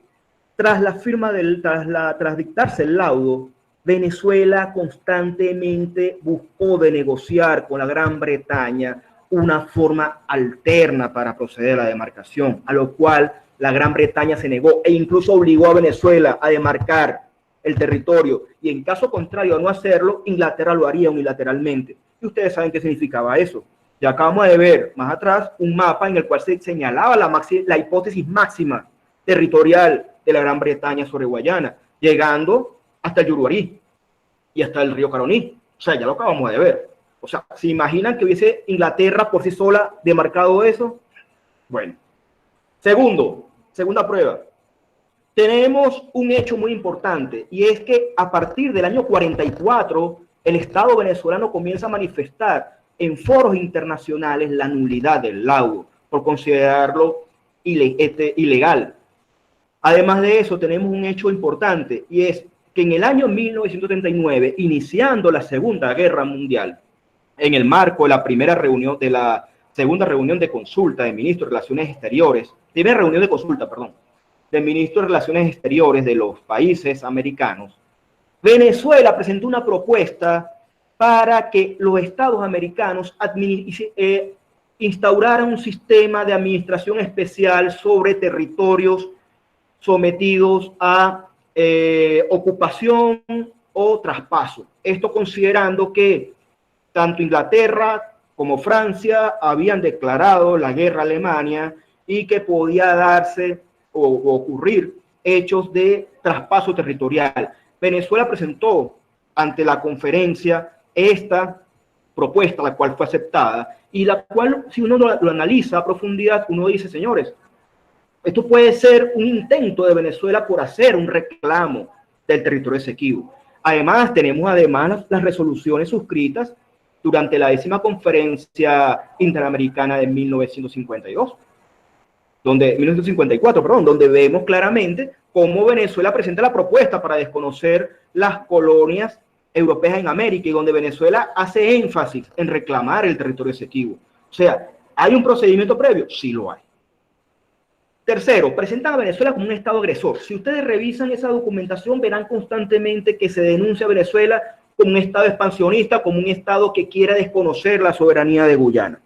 Tras la firma tras dictarse el laudo, Venezuela constantemente buscó de negociar con la Gran Bretaña una forma alterna para proceder a la demarcación, a lo cual la Gran Bretaña se negó e incluso obligó a Venezuela a demarcar el territorio, y en caso contrario a no hacerlo, Inglaterra lo haría unilateralmente. Y ustedes saben qué significaba eso. Ya acabamos de ver más atrás un mapa en el cual se señalaba la hipótesis máxima territorial de la Gran Bretaña sobre Guayana, llegando hasta el Yuruarí y hasta el río Caroní. O sea, ya lo acabamos de ver. O sea, ¿se imaginan que hubiese Inglaterra por sí sola demarcado eso? Bueno. Segunda prueba. Tenemos un hecho muy importante, y es que a partir del año 44, el Estado venezolano comienza a manifestar en foros internacionales la nulidad del laudo, por considerarlo ilegal. Además de eso, tenemos un hecho importante, y es que en el año 1939, iniciando la Segunda Guerra Mundial, en el marco de la segunda reunión de consulta de ministros de Relaciones Exteriores, de ministros de Relaciones Exteriores de los países americanos, Venezuela presentó una propuesta para que los estados americanos instauraran un sistema de administración especial sobre territorios sometidos a ocupación o traspaso. Esto considerando que tanto Inglaterra como Francia habían declarado la guerra a Alemania y que podía darse o ocurrir hechos de traspaso territorial. Venezuela presentó ante la conferencia esta propuesta, la cual fue aceptada, y la cual, si uno lo analiza a profundidad, uno dice, señores, esto puede ser un intento de Venezuela por hacer un reclamo del territorio Esequibo. Además, tenemos las resoluciones suscritas durante la 10ª Conferencia Interamericana de 1954, donde vemos claramente cómo Venezuela presenta la propuesta para desconocer las colonias europeas en América, y donde Venezuela hace énfasis en reclamar el territorio Esequibo. O sea, ¿hay un procedimiento previo? Sí lo hay. Tercero, presentan a Venezuela como un estado agresor. Si ustedes revisan esa documentación, verán constantemente que se denuncia a Venezuela como un estado expansionista, como un estado que quiere desconocer la soberanía de Guyana.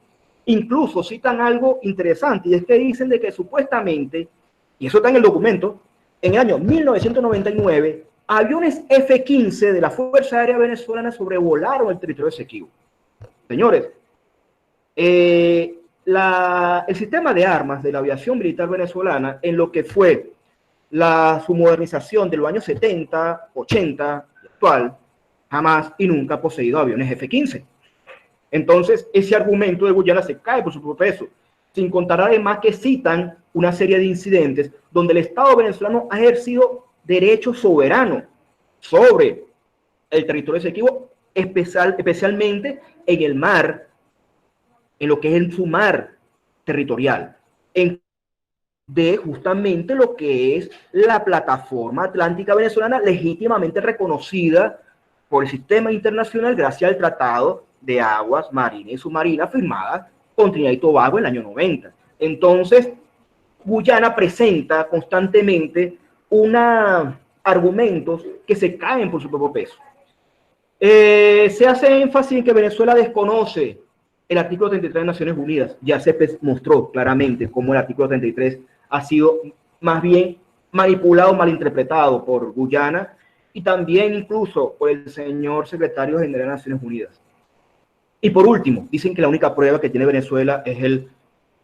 Incluso citan algo interesante, y es que dicen de que supuestamente, y eso está en el documento, en el año 1999, aviones F-15 de la Fuerza Aérea Venezolana sobrevolaron el territorio Esequibo. Señores, el sistema de armas de la aviación militar venezolana, en lo que fue su modernización de los años 70, 80 y actual, jamás y nunca ha poseído aviones F-15. Entonces, ese argumento de Guyana se cae por su propio peso, sin contar además que citan una serie de incidentes donde el Estado venezolano ha ejercido derecho soberano sobre el territorio Esequibo, especialmente en el mar, en lo que es su mar territorial, de justamente lo que es la plataforma atlántica venezolana, legítimamente reconocida por el sistema internacional gracias al Tratado de Aguas Marinas y Submarinas firmada con Trinidad y Tobago en el año 90. Entonces, Guyana presenta constantemente argumentos que se caen por su propio peso. Se hace énfasis en que Venezuela desconoce el artículo 33 de Naciones Unidas. Ya se mostró claramente cómo el artículo 33 ha sido más bien manipulado, malinterpretado por Guyana y también incluso por el señor secretario general de Naciones Unidas. Y por último, dicen que la única prueba que tiene Venezuela es el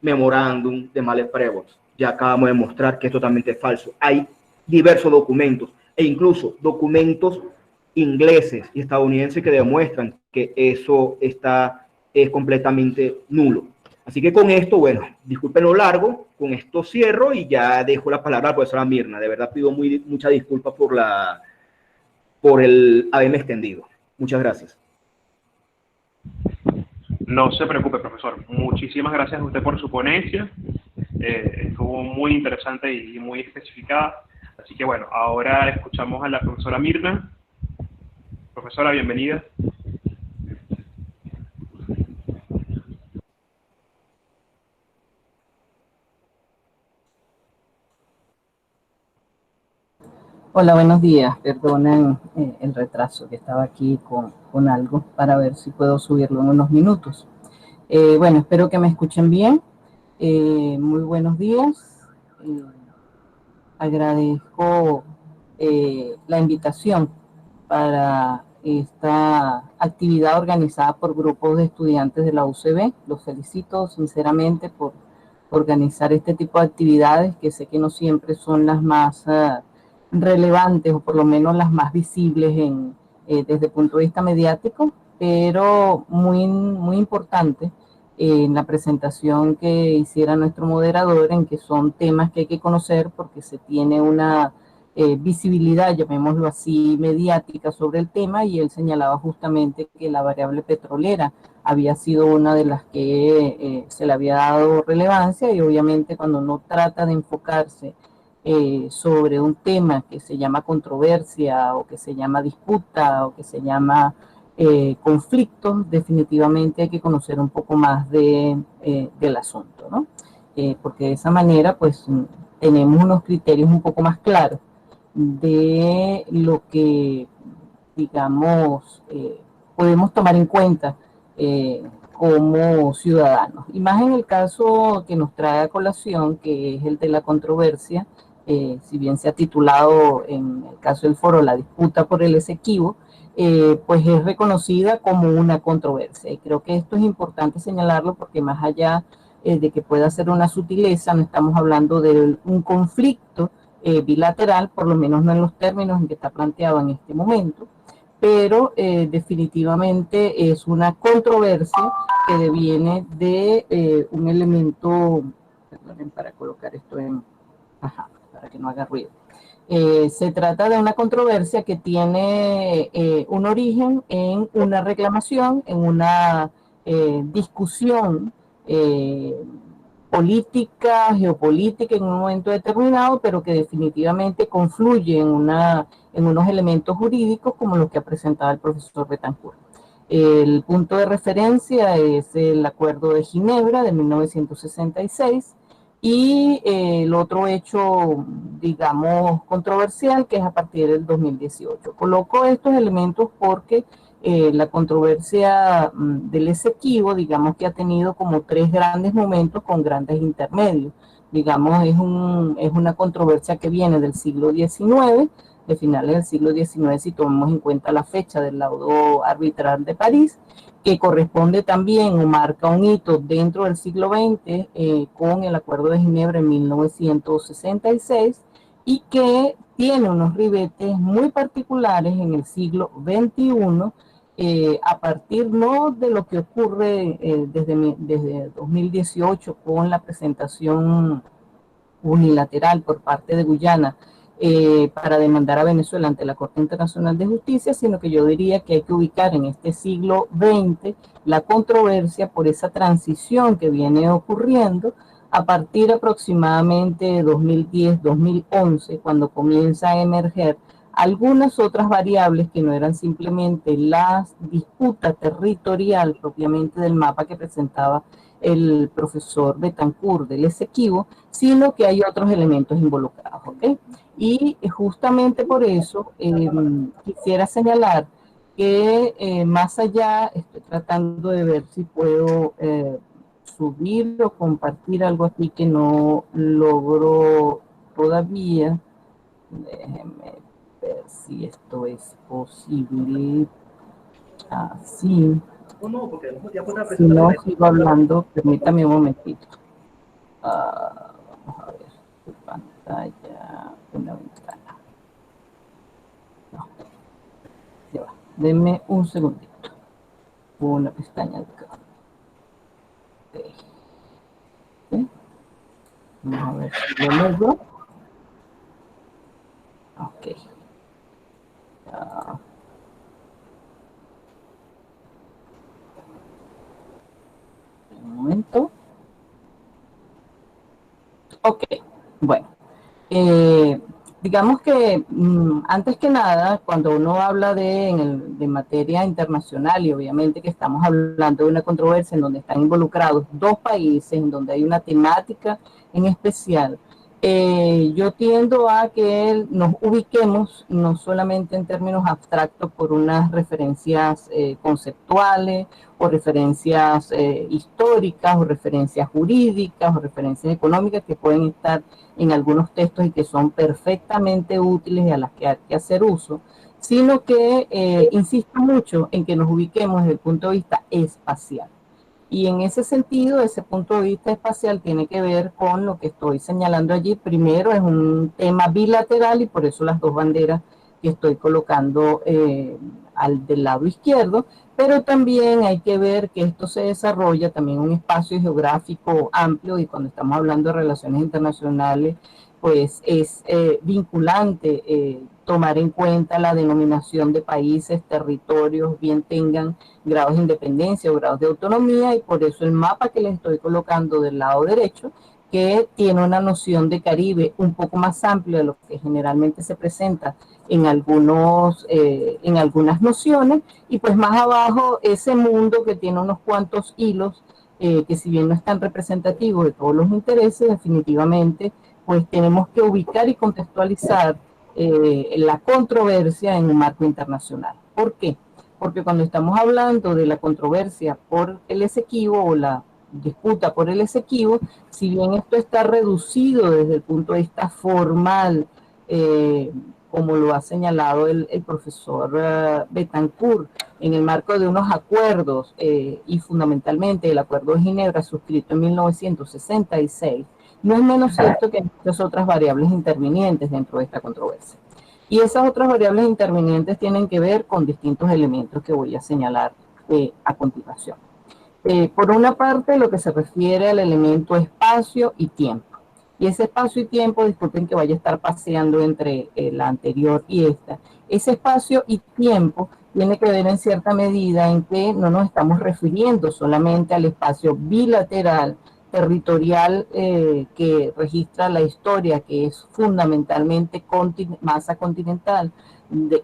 memorándum de Males-Prevost. Ya acabamos de mostrar que es totalmente falso. Hay diversos documentos, e incluso documentos ingleses y estadounidenses que demuestran que eso es completamente nulo. Así que con esto, bueno, disculpen lo largo, con esto cierro y ya dejo la palabra a la profesora Mirna. De verdad pido mucha disculpa por el haberme extendido. Muchas gracias. No se preocupe, profesor. Muchísimas gracias a usted por su ponencia. Estuvo muy interesante y muy especificada. Así que bueno, ahora escuchamos a la profesora Mirna. Profesora, bienvenida. Hola, buenos días. Perdonen el retraso, que estaba aquí con algo para ver si puedo subirlo en unos minutos. Bueno, espero que me escuchen bien. Muy buenos días. Agradezco la invitación para esta actividad organizada por grupos de estudiantes de la UCB. Los felicito sinceramente por organizar este tipo de actividades que sé que no siempre son las más relevantes o por lo menos las más visibles desde el punto de vista mediático, pero muy importante en la presentación que hiciera nuestro moderador, en que son temas que hay que conocer porque se tiene una visibilidad, llamémoslo así, mediática sobre el tema, y él señalaba justamente que la variable petrolera había sido una de las que se le había dado relevancia, y obviamente cuando uno trata de enfocarse sobre un tema que se llama controversia o que se llama disputa o que se llama conflictos, definitivamente hay que conocer un poco más del asunto, ¿no? Porque de esa manera pues tenemos unos criterios un poco más claros de lo que, digamos, podemos tomar en cuenta como ciudadanos. Y más en el caso que nos trae a colación, que es el de la controversia, si bien se ha titulado en el caso del foro la disputa por el Esequibo, pues es reconocida como una controversia. Y creo que esto es importante señalarlo porque más allá de que pueda ser una sutileza, no estamos hablando de un conflicto bilateral, por lo menos no en los términos en que está planteado en este momento, pero definitivamente es una controversia que deviene de un elemento, perdonen para colocar esto para que no haga ruido. Se trata de una controversia que tiene un origen en una reclamación, en una discusión política, geopolítica en un momento determinado, pero que definitivamente confluye en unos elementos jurídicos como los que ha presentado el profesor Betancourt. El punto de referencia es el Acuerdo de Ginebra de 1966 y el otro hecho, digamos, controversial, que es a partir del 2018. Coloco estos elementos porque la controversia del Esequibo, digamos que ha tenido como tres grandes momentos con grandes intermedios. Digamos, es una controversia que viene del siglo XIX, de finales del siglo XIX, si tomamos en cuenta la fecha del laudo arbitral de París, que corresponde también o marca un hito dentro del siglo XX con el Acuerdo de Ginebra en 1966, y que tiene unos ribetes muy particulares en el siglo XXI, a partir no de lo que ocurre desde 2018 con la presentación unilateral por parte de Guyana para demandar a Venezuela ante la Corte Internacional de Justicia, sino que yo diría que hay que ubicar en este siglo XX la controversia por esa transición que viene ocurriendo a partir aproximadamente de 2010-2011, cuando comienza a emerger algunas otras variables que no eran simplemente la disputa territorial propiamente del mapa que presentaba el profesor Betancourt del Esequibo, sino que hay otros elementos involucrados, ¿ok? Y justamente por eso quisiera señalar que más allá, estoy tratando de ver si puedo subir o compartir algo aquí que no logro todavía. Déjenme ver si esto es posible así. Si no, sigo hablando, permítame un momentito. Vamos a ver, tu pantalla, una ventana. No, ya va. Denme un segundito. Una pestaña acá. Okay. ¿Sí? Vamos a ver si lo logro. Ok. Un momento. Ok, bueno. Digamos que antes que nada, cuando uno habla de materia internacional, y obviamente que estamos hablando de una controversia en donde están involucrados dos países, en donde hay una temática en especial, Yo tiendo a que nos ubiquemos no solamente en términos abstractos por unas referencias conceptuales o referencias históricas o referencias jurídicas o referencias económicas que pueden estar en algunos textos y que son perfectamente útiles y a las que hay que hacer uso, sino que insisto mucho en que nos ubiquemos desde el punto de vista espacial. Y en ese sentido, ese punto de vista espacial tiene que ver con lo que estoy señalando allí. Primero, es un tema bilateral y por eso las dos banderas que estoy colocando del lado izquierdo, pero también hay que ver que esto se desarrolla también en un espacio geográfico amplio y cuando estamos hablando de relaciones internacionales, pues es vinculante tomar en cuenta la denominación de países, territorios, bien tengan grados de independencia o grados de autonomía, y por eso el mapa que les estoy colocando del lado derecho, que tiene una noción de Caribe un poco más amplia de lo que generalmente se presenta en algunas nociones, y pues más abajo ese mundo que tiene unos cuantos hilos que si bien no están representativos de todos los intereses, definitivamente pues tenemos que ubicar y contextualizar la controversia en un marco internacional. ¿Por qué? Porque cuando estamos hablando de la controversia por el Esequibo o la disputa por el Esequibo, si bien esto está reducido desde el punto de vista formal, como lo ha señalado el profesor Betancourt, en el marco de unos acuerdos y fundamentalmente el Acuerdo de Ginebra suscrito en 1966, no es menos cierto que hay muchas otras variables intervinientes dentro de esta controversia. Y esas otras variables intervinientes tienen que ver con distintos elementos que voy a señalar a continuación. Por una parte, lo que se refiere al elemento espacio y tiempo. Y ese espacio y tiempo, disculpen que vaya a estar paseando entre la anterior y esta. Ese espacio y tiempo tiene que ver en cierta medida en que no nos estamos refiriendo solamente al espacio bilateral, territorial que registra la historia, que es fundamentalmente masa continental,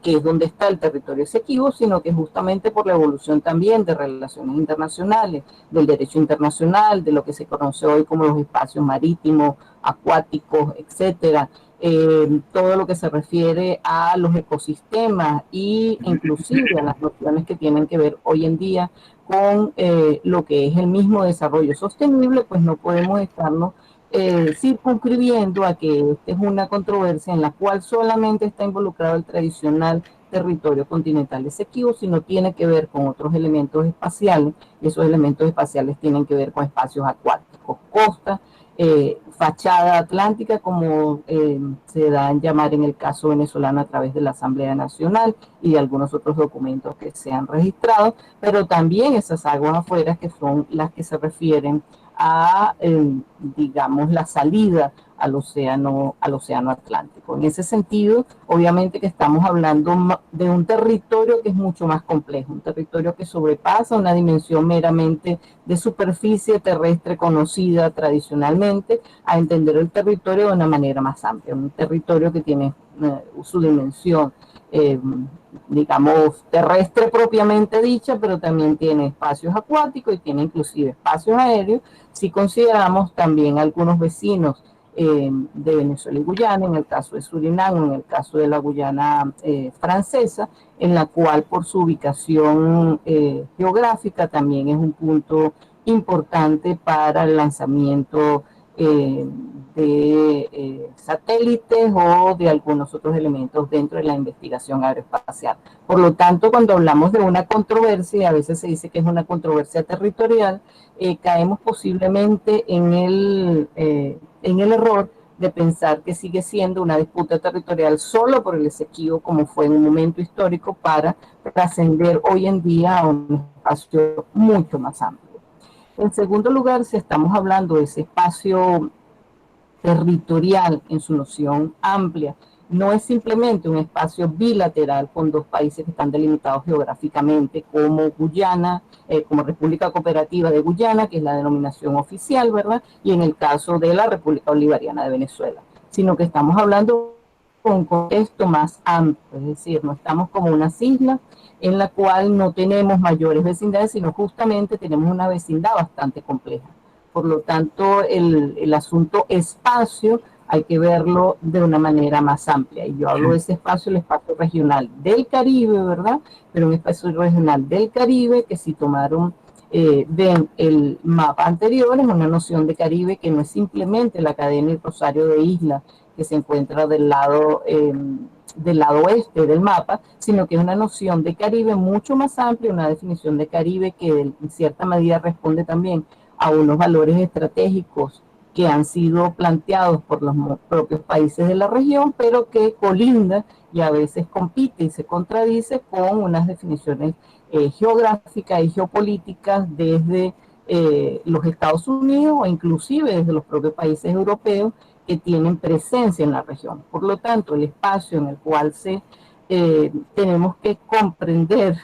que es donde está el territorio Esequibo, sino que justamente por la evolución también de relaciones internacionales, del derecho internacional, de lo que se conoce hoy como los espacios marítimos, acuáticos, etcétera, todo lo que se refiere a los ecosistemas e inclusive a las nociones que tienen que ver hoy en día con lo que es el mismo desarrollo sostenible, pues no podemos estarnos circunscribiendo a que esta es una controversia en la cual solamente está involucrado el tradicional territorio continental Esequibo, sino tiene que ver con otros elementos espaciales, y esos elementos espaciales tienen que ver con espacios acuáticos, costas, fachada atlántica, como se da en llamar en el caso venezolano a través de la Asamblea Nacional y de algunos otros documentos que se han registrado, pero también esas aguas afuera que son las que se refieren a, digamos, la salida al océano Atlántico. En ese sentido, obviamente que estamos hablando de un territorio que es mucho más complejo, un territorio que sobrepasa una dimensión meramente de superficie terrestre conocida tradicionalmente, a entender el territorio de una manera más amplia, un territorio que tiene su dimensión digamos, terrestre propiamente dicha, pero también tiene espacios acuáticos y tiene inclusive espacios aéreos, si consideramos también algunos vecinos de Venezuela y Guyana, en el caso de Surinam, en el caso de la Guyana francesa, en la cual por su ubicación geográfica también es un punto importante para el lanzamiento de satélites o de algunos otros elementos dentro de la investigación aeroespacial. Por lo tanto, cuando hablamos de una controversia, a veces se dice que es una controversia territorial, caemos posiblemente en el error de pensar que sigue siendo una disputa territorial solo por el Esequibo, como fue en un momento histórico, para trascender hoy en día a un espacio mucho más amplio. En segundo lugar, si estamos hablando de ese espacio territorial en su noción amplia, no es simplemente un espacio bilateral con dos países que están delimitados geográficamente, como Guyana, como República Cooperativa de Guyana, que es la denominación oficial, ¿verdad? Y en el caso de la República Bolivariana de Venezuela, sino que estamos hablando con un contexto más amplio, es decir, no estamos como unas islas en la cual no tenemos mayores vecindades, sino justamente tenemos una vecindad bastante compleja. Por lo tanto, el asunto espacio hay que verlo de una manera más amplia. Y yo hablo de ese espacio, el espacio regional del Caribe, ¿verdad? Pero un espacio regional del Caribe que si tomaron, ven el mapa anterior, es una noción de Caribe que no es simplemente la cadena y rosario de islas que se encuentra del lado oeste del mapa, sino que es una noción de Caribe mucho más amplia, una definición de Caribe que en cierta medida responde también a unos valores estratégicos que han sido planteados por los propios países de la región, pero que colinda y a veces compite y se contradice con unas definiciones geográficas y geopolíticas desde los Estados Unidos o inclusive desde los propios países europeos que tienen presencia en la región. Por lo tanto, el espacio en el cual tenemos que comprender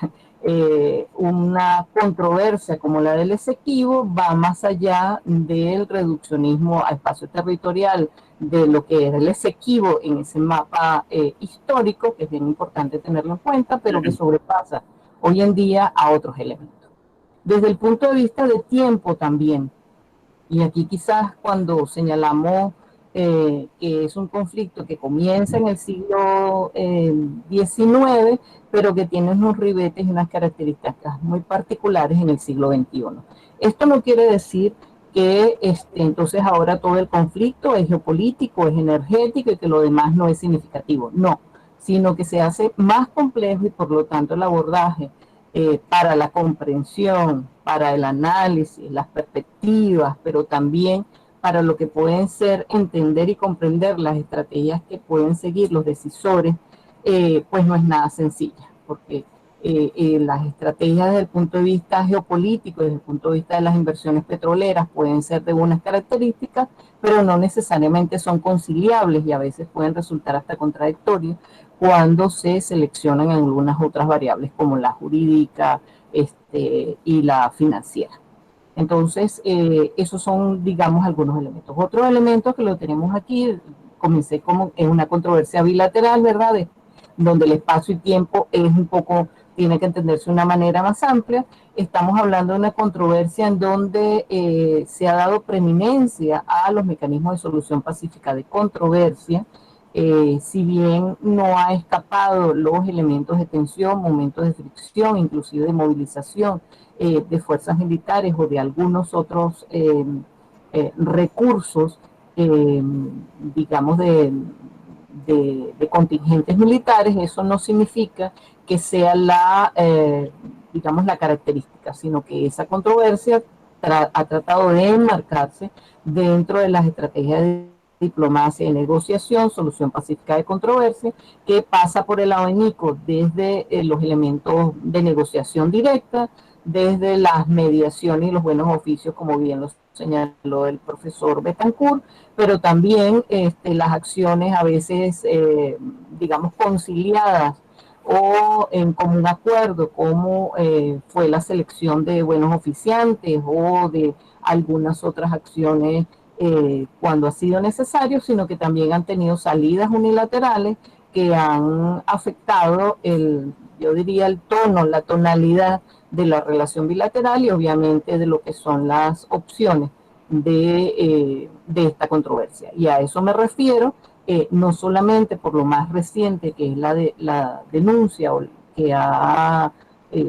una controversia como la del Esequibo va más allá del reduccionismo a espacio territorial de lo que era el Esequibo en ese mapa histórico, que es bien importante tenerlo en cuenta, pero que sobrepasa hoy en día a otros elementos. Desde el punto de vista de tiempo también, y aquí quizás cuando señalamos que es un conflicto que comienza en el siglo XIX, pero que tiene unos ribetes y unas características muy particulares en el siglo XXI. Esto no quiere decir que entonces ahora todo el conflicto es geopolítico, es energético y que lo demás no es significativo. No, sino que se hace más complejo y por lo tanto el abordaje para la comprensión, para el análisis, las perspectivas, pero también para lo que pueden ser entender y comprender las estrategias que pueden seguir los decisores, pues no es nada sencilla, porque las estrategias desde el punto de vista geopolítico, desde el punto de vista de las inversiones petroleras, pueden ser de unas características, pero no necesariamente son conciliables y a veces pueden resultar hasta contradictorios cuando se seleccionan algunas otras variables como la jurídica y la financiera. Entonces, esos son, digamos, algunos elementos. Otros elementos que lo tenemos aquí, comencé como en una controversia bilateral, ¿verdad? Donde el espacio y tiempo es un poco, tiene que entenderse de una manera más amplia. Estamos hablando de una controversia en donde se ha dado preeminencia a los mecanismos de solución pacífica de controversia, si bien no ha escapado los elementos de tensión, momentos de fricción, inclusive de movilización de fuerzas militares o de algunos otros recursos, digamos, de contingentes militares, eso no significa que sea digamos, la característica, sino que esa controversia ha tratado de enmarcarse dentro de las estrategias de diplomacia y negociación, solución pacífica de controversia, que pasa por el abanico desde los elementos de negociación directa, desde las mediaciones y los buenos oficios, como bien lo señaló el profesor Betancourt, pero también las acciones a veces, digamos, conciliadas o en común acuerdo, como fue la selección de buenos oficiantes o de algunas otras acciones cuando ha sido necesario, sino que también han tenido salidas unilaterales que han afectado yo diría, el tono, la tonalidad de la relación bilateral y obviamente de lo que son las opciones de esta controversia. Y a eso me refiero, no solamente por lo más reciente, que es la denuncia que ha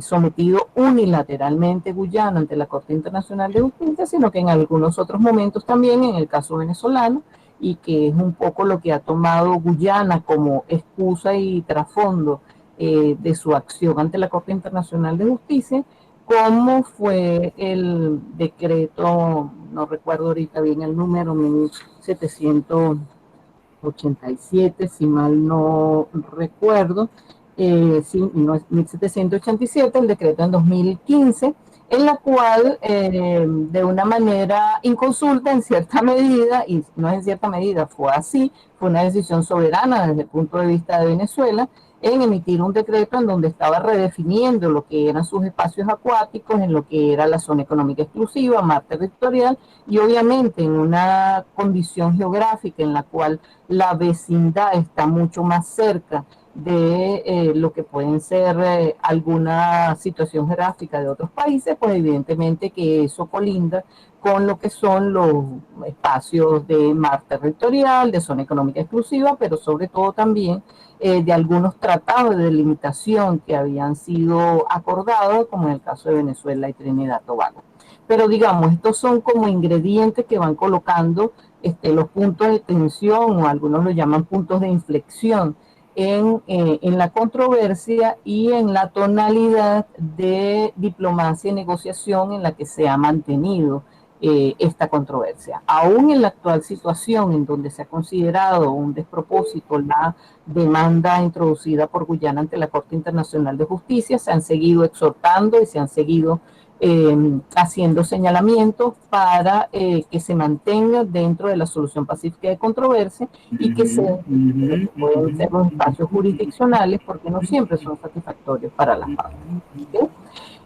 sometido unilateralmente Guyana ante la Corte Internacional de Justicia, sino que en algunos otros momentos también, en el caso venezolano, y que es un poco lo que ha tomado Guyana como excusa y trasfondo de su acción ante la Corte Internacional de Justicia, como fue el decreto, no recuerdo ahorita bien el número, 1787, si mal no recuerdo, sí, no, 1787, el decreto en 2015, en la cual de una manera inconsulta en cierta medida, y no es en cierta medida, fue así, fue una decisión soberana desde el punto de vista de Venezuela, en emitir un decreto en donde estaba redefiniendo lo que eran sus espacios acuáticos, en lo que era la zona económica exclusiva, mar territorial, y obviamente en una condición geográfica en la cual la vecindad está mucho más cerca de lo que pueden ser alguna situación geográfica de otros países, pues evidentemente que eso colinda con lo que son los espacios de mar territorial, de zona económica exclusiva, pero sobre todo también de algunos tratados de delimitación que habían sido acordados, como en el caso de Venezuela y Trinidad y Tobago. Pero digamos, estos son como ingredientes que van colocando los puntos de tensión, o algunos lo llaman puntos de inflexión, en la controversia y en la tonalidad de diplomacia y negociación en la que se ha mantenido esta controversia. Aún en la actual situación, en donde se ha considerado un despropósito la demanda introducida por Guyana ante la Corte Internacional de Justicia, se han seguido exhortando y se han seguido haciendo señalamientos para que se mantenga dentro de la solución pacífica de controversia y que se pueden ser los espacios jurisdiccionales, porque no siempre son satisfactorios para las partes. ¿Okay?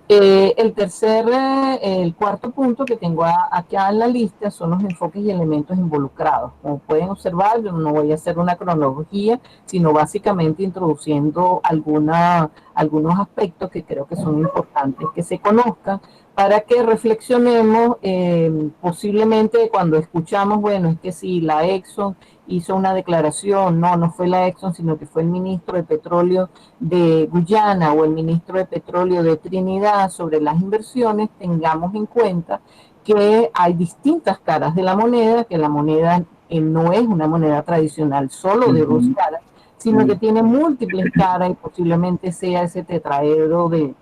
El cuarto punto que tengo acá en la lista son los enfoques y elementos involucrados. Como pueden observar, yo no voy a hacer una cronología, sino básicamente introduciendo algunos aspectos que creo que son importantes que se conozcan para que reflexionemos posiblemente cuando escuchamos, bueno, es que si la Exxon hizo una declaración, no fue la Exxon, sino que fue el ministro de Petróleo de Guyana o el ministro de Petróleo de Trinidad sobre las inversiones, tengamos en cuenta que hay distintas caras de la moneda, que la moneda no es una moneda tradicional solo de dos caras, sino que tiene múltiples caras y posiblemente sea ese tetraedro de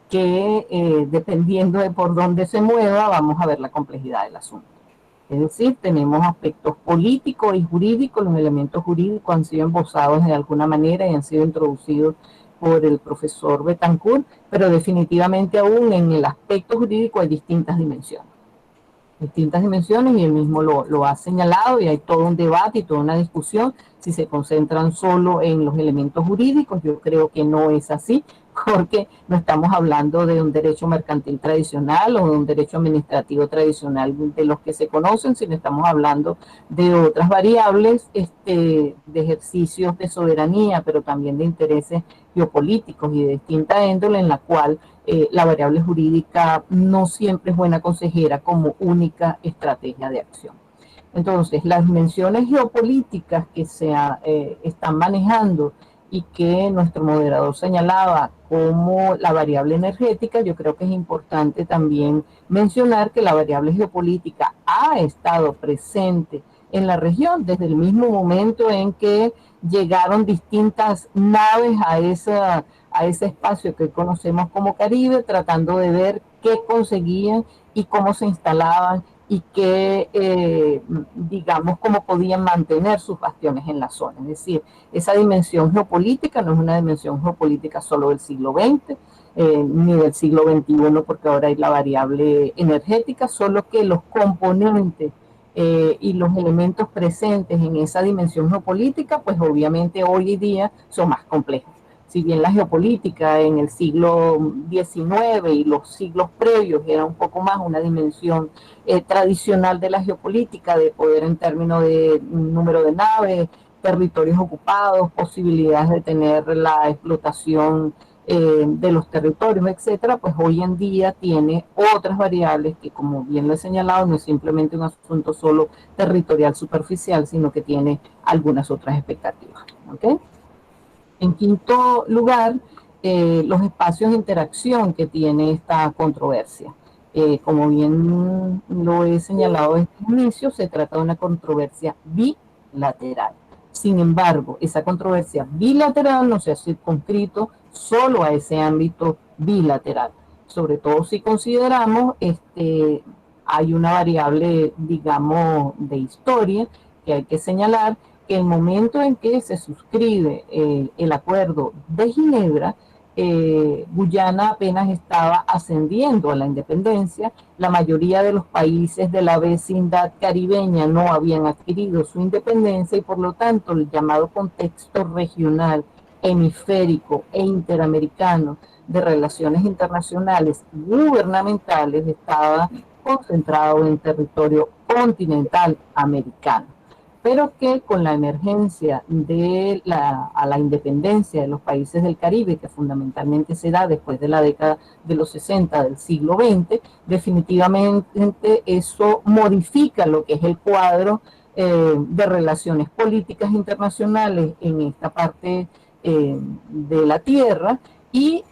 que dependiendo de por dónde se mueva, vamos a ver la complejidad del asunto. Es decir, tenemos aspectos políticos y jurídicos, los elementos jurídicos han sido esbozados de alguna manera y han sido introducidos por el profesor Betancourt, pero definitivamente aún en el aspecto jurídico hay distintas dimensiones y él mismo lo ha señalado, y hay todo un debate y toda una discusión si se concentran solo en los elementos jurídicos. Yo creo que no es así, porque no estamos hablando de un derecho mercantil tradicional o de un derecho administrativo tradicional de los que se conocen, sino estamos hablando de otras variables de ejercicios de soberanía, pero también de intereses geopolíticos y de distinta índole, en la cual la variable jurídica no siempre es buena consejera como única estrategia de acción. Entonces, las dimensiones geopolíticas que se están manejando y que nuestro moderador señalaba como la variable energética, yo creo que es importante también mencionar que la variable geopolítica ha estado presente en la región desde el mismo momento en que llegaron distintas naves a ese espacio que conocemos como Caribe, tratando de ver qué conseguían y cómo se instalaban y que, digamos, cómo podían mantener sus bastiones en la zona. Es decir, esa dimensión geopolítica no es una dimensión geopolítica solo del siglo XX, ni del siglo XXI, porque ahora hay la variable energética, solo que los componentes y los elementos presentes en esa dimensión geopolítica, pues obviamente hoy en día son más complejos. Si bien la geopolítica en el siglo XIX y los siglos previos era un poco más una dimensión tradicional de la geopolítica, de poder en términos de número de naves, territorios ocupados, posibilidades de tener la explotación de los territorios, etcétera, pues hoy en día tiene otras variables que, como bien lo he señalado, no es simplemente un asunto solo territorial superficial, sino que tiene algunas otras expectativas. ¿Okay? En quinto lugar, los espacios de interacción que tiene esta controversia. Como bien lo he señalado desde el inicio, se trata de una controversia bilateral. Sin embargo, esa controversia bilateral no se ha circunscrito solo a ese ámbito bilateral. Sobre todo si consideramos, hay una variable, digamos, de historia que hay que señalar, que el momento en que se suscribe el acuerdo de Ginebra, Guyana apenas estaba ascendiendo a la independencia. La mayoría de los países de la vecindad caribeña no habían adquirido su independencia y por lo tanto el llamado contexto regional, hemisférico e interamericano de relaciones internacionales gubernamentales estaba concentrado en territorio continental americano. pero que con la emergencia de a la independencia de los países del Caribe, que fundamentalmente se da después de la década de los 60 del siglo XX, definitivamente eso modifica lo que es el cuadro de relaciones políticas internacionales en esta parte de la Tierra, y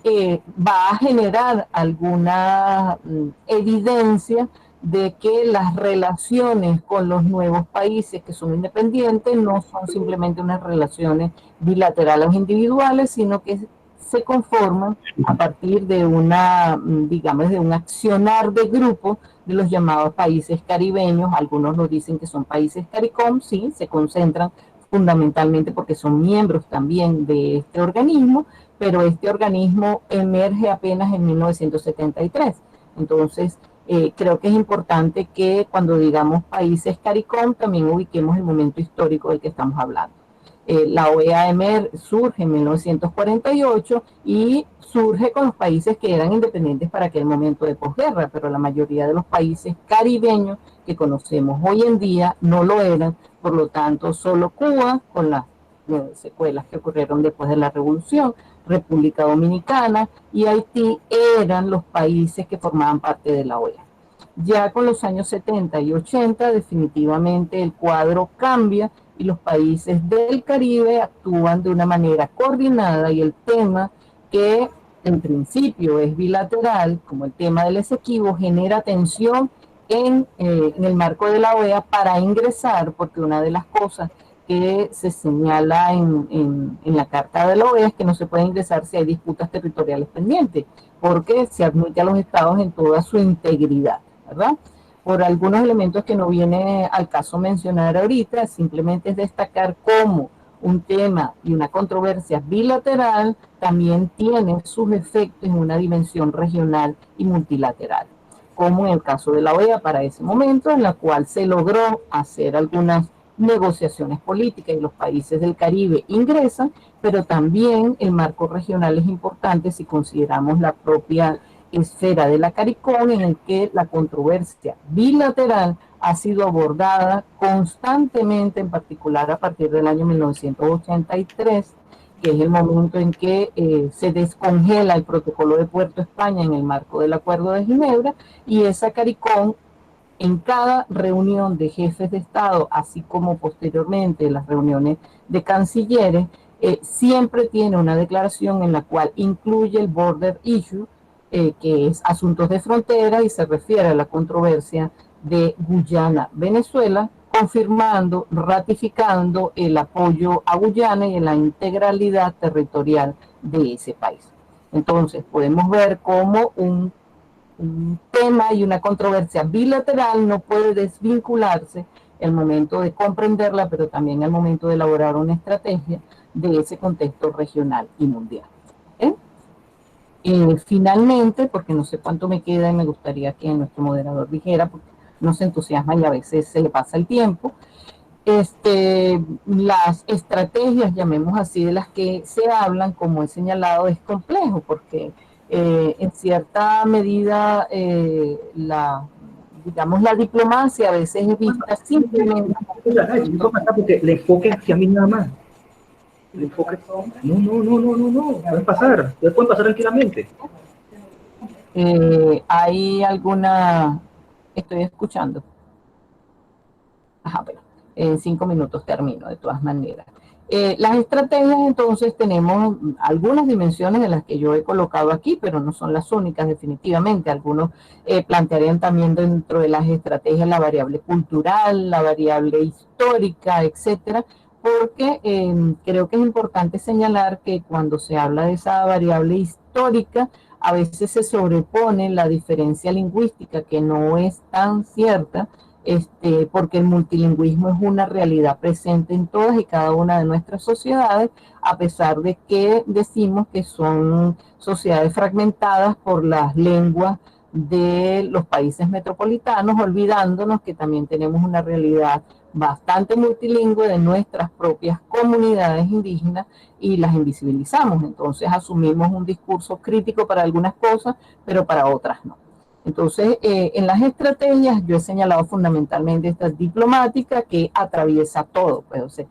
va a generar alguna evidencia de que las relaciones con los nuevos países que son independientes no son simplemente unas relaciones bilaterales individuales, sino que se conforman a partir de una, digamos, de un accionar de grupo de los llamados países caribeños. Algunos lo dicen que son países CARICOM, sí, se concentran fundamentalmente porque son miembros también de este organismo, pero este organismo emerge apenas en 1973. Entonces, creo que es importante que cuando digamos países CARICOM también ubiquemos el momento histórico del que estamos hablando. La OEA surge en 1948 y surge con los países que eran independientes para aquel momento de posguerra, pero la mayoría de los países caribeños que conocemos hoy en día no lo eran. Por lo tanto, solo Cuba, con las secuelas que ocurrieron después de la Revolución, República Dominicana y Haití eran los países que formaban parte de la OEA. Ya con los años 70 y 80 definitivamente el cuadro cambia y los países del Caribe actúan de una manera coordinada, y el tema que en principio es bilateral, como el tema del Esequibo, genera tensión en el marco de la OEA para ingresar, porque una de las cosas que se señala en la Carta de la OEA es que no se puede ingresar si hay disputas territoriales pendientes, porque se admite a los estados en toda su integridad, ¿verdad? Por algunos elementos que no viene al caso mencionar ahorita, simplemente es destacar cómo un tema y una controversia bilateral también tiene sus efectos en una dimensión regional y multilateral, como en el caso de la OEA para ese momento, en la cual se logró hacer algunas negociaciones políticas y los países del Caribe ingresan, pero también el marco regional es importante si consideramos la propia esfera de la CARICOM, en el que la controversia bilateral ha sido abordada constantemente, en particular a partir del año 1983, que es el momento en que se descongela el protocolo de Puerto España en el marco del Acuerdo de Ginebra, y esa CARICOM en cada reunión de jefes de Estado, así como posteriormente las reuniones de cancilleres, siempre tiene una declaración en la cual incluye el border issue, que es asuntos de frontera, y se refiere a la controversia de Guyana, Venezuela, confirmando, ratificando el apoyo a Guyana y en la integralidad territorial de ese país. Entonces, podemos ver cómo un tema y una controversia bilateral no puede desvincularse el momento de comprenderla, pero también el momento de elaborar una estrategia de ese contexto regional y mundial. Finalmente, porque no sé cuánto me queda y me gustaría que nuestro moderador dijera, porque nos entusiasma y a veces se le pasa el tiempo, las estrategias, llamemos así, de las que se hablan, como he señalado, es complejo, porque en cierta medida digamos, la diplomacia a veces es vista simplemente... Porque le enfoque hacia mí nada más. El enfoque... No, pueden pasar, ustedes pueden pasar tranquilamente. ¿Hay alguna... Estoy escuchando? Ajá, pero en 5 minutos termino, de todas maneras. Las estrategias, entonces, tenemos algunas dimensiones de las que yo he colocado aquí, pero no son las únicas, definitivamente. Algunos plantearían también dentro de las estrategias la variable cultural, la variable histórica, etcétera, porque creo que es importante señalar que cuando se habla de esa variable histórica, a veces se sobrepone la diferencia lingüística, que no es tan cierta, porque el multilingüismo es una realidad presente en todas y cada una de nuestras sociedades, a pesar de que decimos que son sociedades fragmentadas por las lenguas de los países metropolitanos, olvidándonos que también tenemos una realidad bastante multilingüe de nuestras propias comunidades indígenas y las invisibilizamos. Entonces asumimos un discurso crítico para algunas cosas, pero para otras no. Entonces, en las estrategias yo he señalado fundamentalmente esta diplomática que atraviesa todo. Pues, o sea,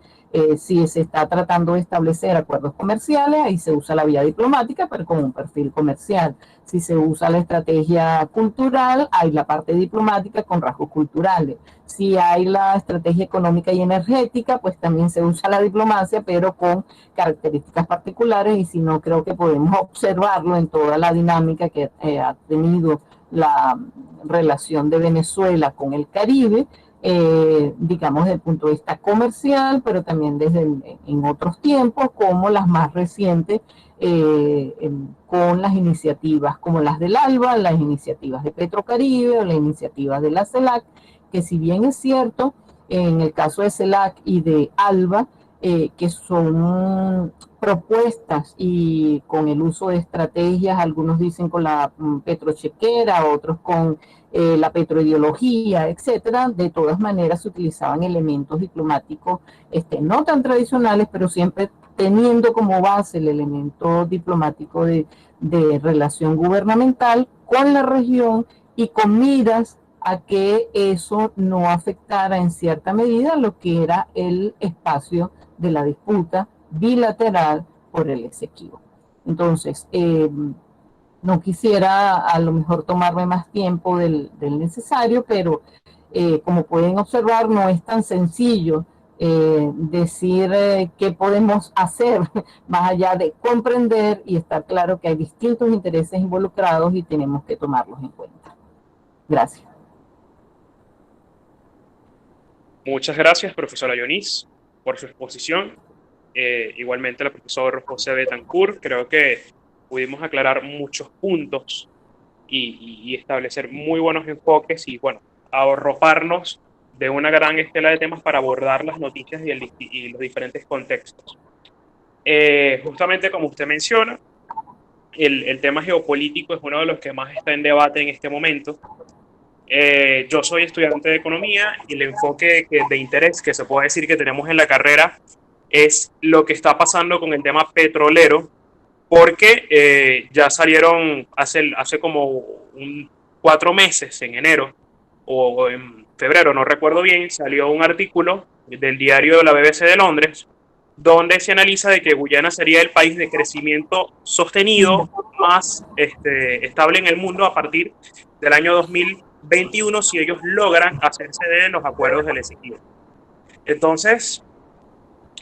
si se está tratando de establecer acuerdos comerciales, ahí se usa la vía diplomática, pero con un perfil comercial. Si se usa la estrategia cultural, hay la parte diplomática con rasgos culturales. Si hay la estrategia económica y energética, pues también se usa la diplomacia, pero con características particulares, y si no, creo que podemos observarlo en toda la dinámica que ha tenido la relación de Venezuela con el Caribe, digamos desde el punto de vista comercial, pero también en otros tiempos, como las más recientes, con las iniciativas como las del ALBA, las iniciativas de Petrocaribe o las iniciativas de la CELAC, que si bien es cierto, en el caso de CELAC y de ALBA, que son propuestas y con el uso de estrategias, algunos dicen con la petrochequera, otros con la petroideología, etcétera. De todas maneras se utilizaban elementos diplomáticos no tan tradicionales, pero siempre teniendo como base el elemento diplomático de relación gubernamental con la región y con miras a que eso no afectara en cierta medida lo que era el espacio de la disputa bilateral por el Esequibo. Entonces, no quisiera a lo mejor tomarme más tiempo del necesario, pero como pueden observar, no es tan sencillo decir qué podemos hacer, más allá de comprender y estar claro que hay distintos intereses involucrados y tenemos que tomarlos en cuenta. Gracias. Muchas gracias, profesora Yonis, por su exposición. Igualmente, el profesor José Betancourt. Creo que pudimos aclarar muchos puntos y establecer muy buenos enfoques y, bueno, arroparnos de una gran estela de temas para abordar las noticias y los diferentes contextos. Justamente como usted menciona, el tema geopolítico es uno de los que más está en debate en este momento. Yo soy estudiante de economía y el enfoque de interés que se puede decir que tenemos en la carrera es lo que está pasando con el tema petrolero, porque ya salieron hace como 4 meses, en enero o en febrero, no recuerdo bien, salió un artículo del diario de la BBC de Londres, donde se analiza de que Guyana sería el país de crecimiento sostenido más estable en el mundo a partir del año 2021 si ellos logran hacerse de los acuerdos del Esequibo. Entonces,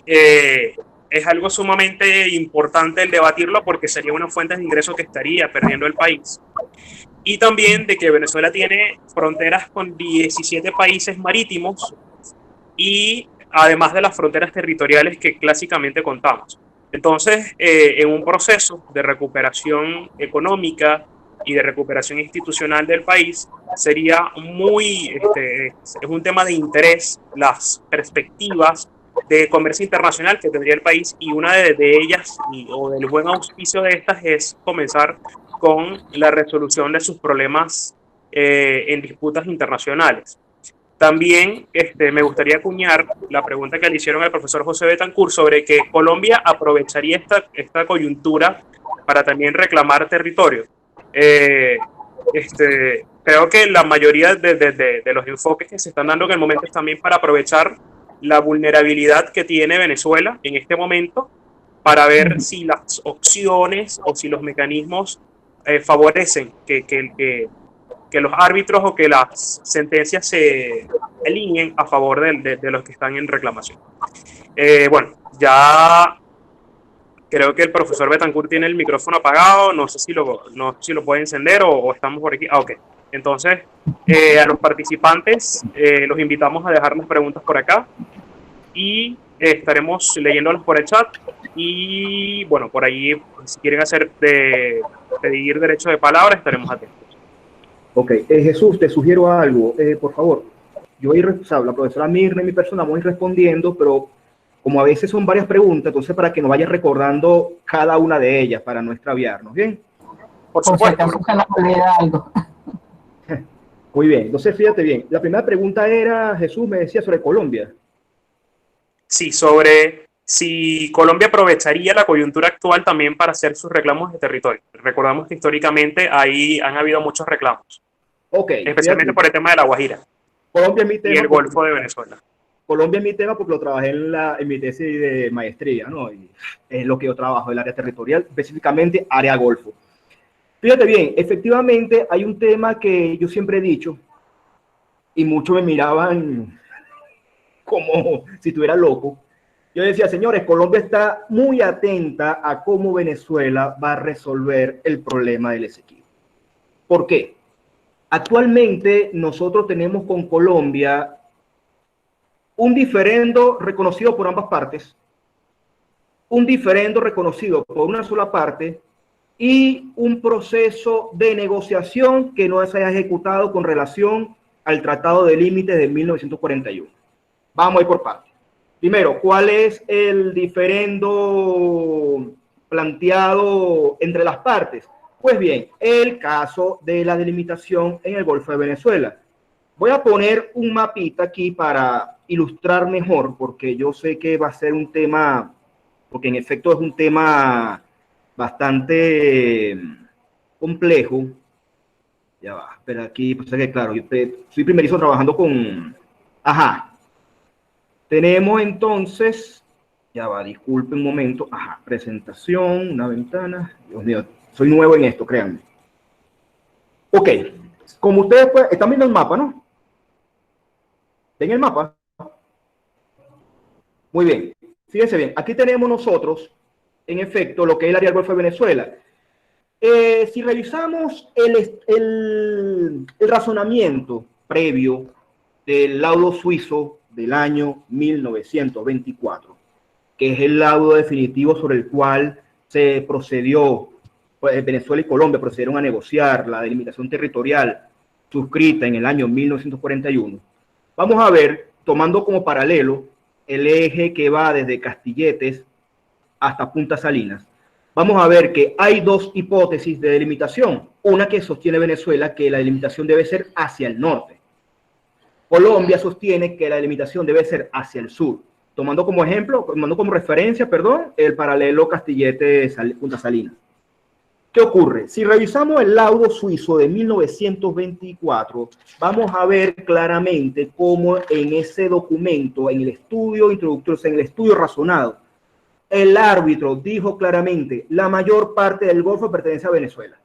es algo sumamente importante el debatirlo porque sería una fuente de ingresos que estaría perdiendo el país. Y también de que Venezuela tiene fronteras con 17 países marítimos y además de las fronteras territoriales que clásicamente contamos. Entonces, en un proceso de recuperación económica y de recuperación institucional del país, sería es un tema de interés las perspectivas de comercio internacional que tendría el país, y una de ellas, o del buen auspicio de estas, es comenzar con la resolución de sus problemas en disputas internacionales. También me gustaría acuñar la pregunta que le hicieron al profesor José Betancourt sobre que Colombia aprovecharía esta coyuntura para también reclamar territorio. Creo que la mayoría de los enfoques que se están dando en el momento es también para aprovechar la vulnerabilidad que tiene Venezuela en este momento para ver si las opciones o si los mecanismos favorecen que los árbitros o que las sentencias se alineen a favor de los que están en reclamación. Bueno, ya creo que el profesor Betancourt tiene el micrófono apagado, no sé si lo puede encender o estamos por aquí. Ok, entonces a los participantes los invitamos a dejar las preguntas por acá y estaremos leyéndolas por el chat y bueno, por ahí si quieren pedir derecho de palabra estaremos atentos. Ok, Jesús, te sugiero algo, por favor. Yo voy la profesora Mirna y mi persona voy respondiendo, pero como a veces son varias preguntas, entonces para que nos vayas recordando cada una de ellas para no extraviarnos, ¿bien? Por supuesto. Algo. Muy bien, entonces fíjate bien. La primera pregunta era, Jesús me decía sobre Colombia. Sí, sobre si Colombia aprovecharía la coyuntura actual también para hacer sus reclamos de territorio. Recordamos que históricamente ahí han habido muchos reclamos. Ok. especialmente por el tema de La Guajira Colombia es mi tema y el Golfo de Venezuela. Colombia es mi tema porque lo trabajé en mi tesis de maestría, ¿no? Y es lo que yo trabajo, el área territorial, específicamente área Golfo. Fíjate bien, efectivamente hay un tema que yo siempre he dicho y muchos me miraban como si estuviera loco. Yo decía, señores, Colombia está muy atenta a cómo Venezuela va a resolver el problema del Esequibo. ¿Por qué? Actualmente nosotros tenemos con Colombia un diferendo reconocido por ambas partes, un diferendo reconocido por una sola parte y un proceso de negociación que no se haya ejecutado con relación al Tratado de Límites de 1941. Vamos a ir por partes. Primero, ¿cuál es el diferendo planteado entre las partes? Pues bien, el caso de la delimitación en el Golfo de Venezuela. Voy a poner un mapita aquí para ilustrar mejor, porque yo sé que va a ser un tema, porque en efecto es un tema bastante complejo. Ya va, pero aquí, pues que claro, yo soy primerizo trabajando con... Ajá. Tenemos entonces, ya va, disculpe un momento, ajá, presentación, una ventana, Dios mío, soy nuevo en esto, créanme. Ok, como ustedes pues, están viendo el mapa, ¿no? ¿Ven el mapa? Muy bien, fíjense bien, aquí tenemos nosotros, en efecto, lo que es el área del Golfo de Venezuela. Si revisamos el razonamiento previo del laudo suizo del año 1924, que es el laudo definitivo sobre el cual se procedió, pues Venezuela y Colombia procedieron a negociar la delimitación territorial suscrita en el año 1941, vamos a ver, tomando como paralelo el eje que va desde Castilletes hasta Punta Salinas, vamos a ver que hay dos hipótesis de delimitación. Una que sostiene Venezuela que la delimitación debe ser hacia el norte. Colombia sostiene que la delimitación debe ser hacia el sur. Tomando como ejemplo, tomando como referencia, perdón, el paralelo Castillete-Punta Salinas. ¿Qué ocurre? Si revisamos el laudo suizo de 1924, vamos a ver claramente cómo en ese documento, en el estudio introductorio, en el estudio razonado, el árbitro dijo claramente, la mayor parte del Golfo pertenece a Venezuela.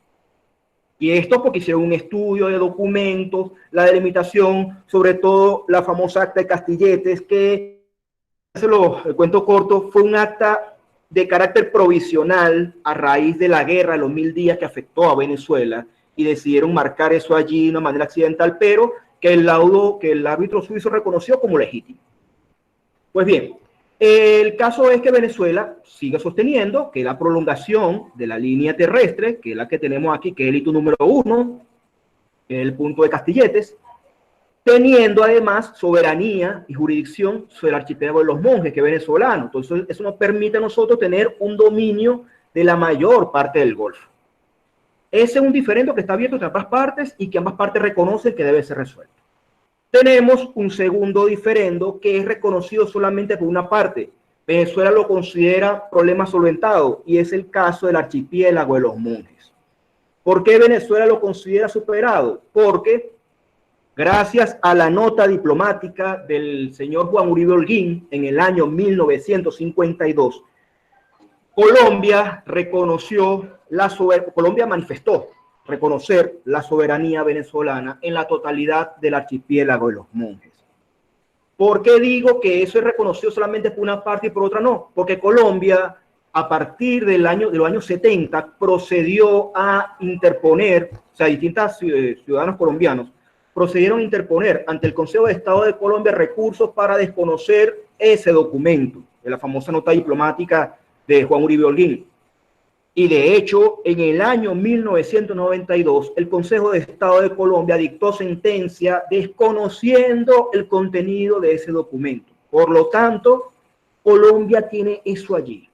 Y esto porque hicieron un estudio de documentos, la delimitación, sobre todo la famosa acta de Castilletes, que, el cuento corto, fue un acta de carácter provisional a raíz de la guerra de los 1000 días que afectó a Venezuela y decidieron marcar eso allí de una manera accidental, pero que el laudo, que el árbitro suizo reconoció como legítimo. Pues bien, el caso es que Venezuela sigue sosteniendo que la prolongación de la línea terrestre, que es la que tenemos aquí, que es el hito número 1, que es el punto de Castilletes, teniendo además soberanía y jurisdicción sobre el archipiélago de los Monjes, que es venezolano. Entonces, eso nos permite a nosotros tener un dominio de la mayor parte del Golfo. Ese es un diferendo que está abierto entre ambas partes y que ambas partes reconocen que debe ser resuelto. Tenemos un segundo diferendo que es reconocido solamente por una parte. Venezuela lo considera problema solventado y es el caso del archipiélago de los Monjes. ¿Por qué Venezuela lo considera superado? Porque gracias a la nota diplomática del señor Juan Uribe Holguín en el año 1952, Colombia manifestó reconocer la soberanía venezolana en la totalidad del archipiélago de los Monjes. ¿Por qué digo que eso es reconocido solamente por una parte y por otra no? Porque Colombia, a partir de los años 70, procedió a interponer, o sea, distintos ciudadanos colombianos procedieron a interponer ante el Consejo de Estado de Colombia recursos para desconocer ese documento, de la famosa nota diplomática de Juan Uribe Holguín. Y de hecho, en el año 1992, el Consejo de Estado de Colombia dictó sentencia desconociendo el contenido de ese documento. Por lo tanto, Colombia tiene eso allí.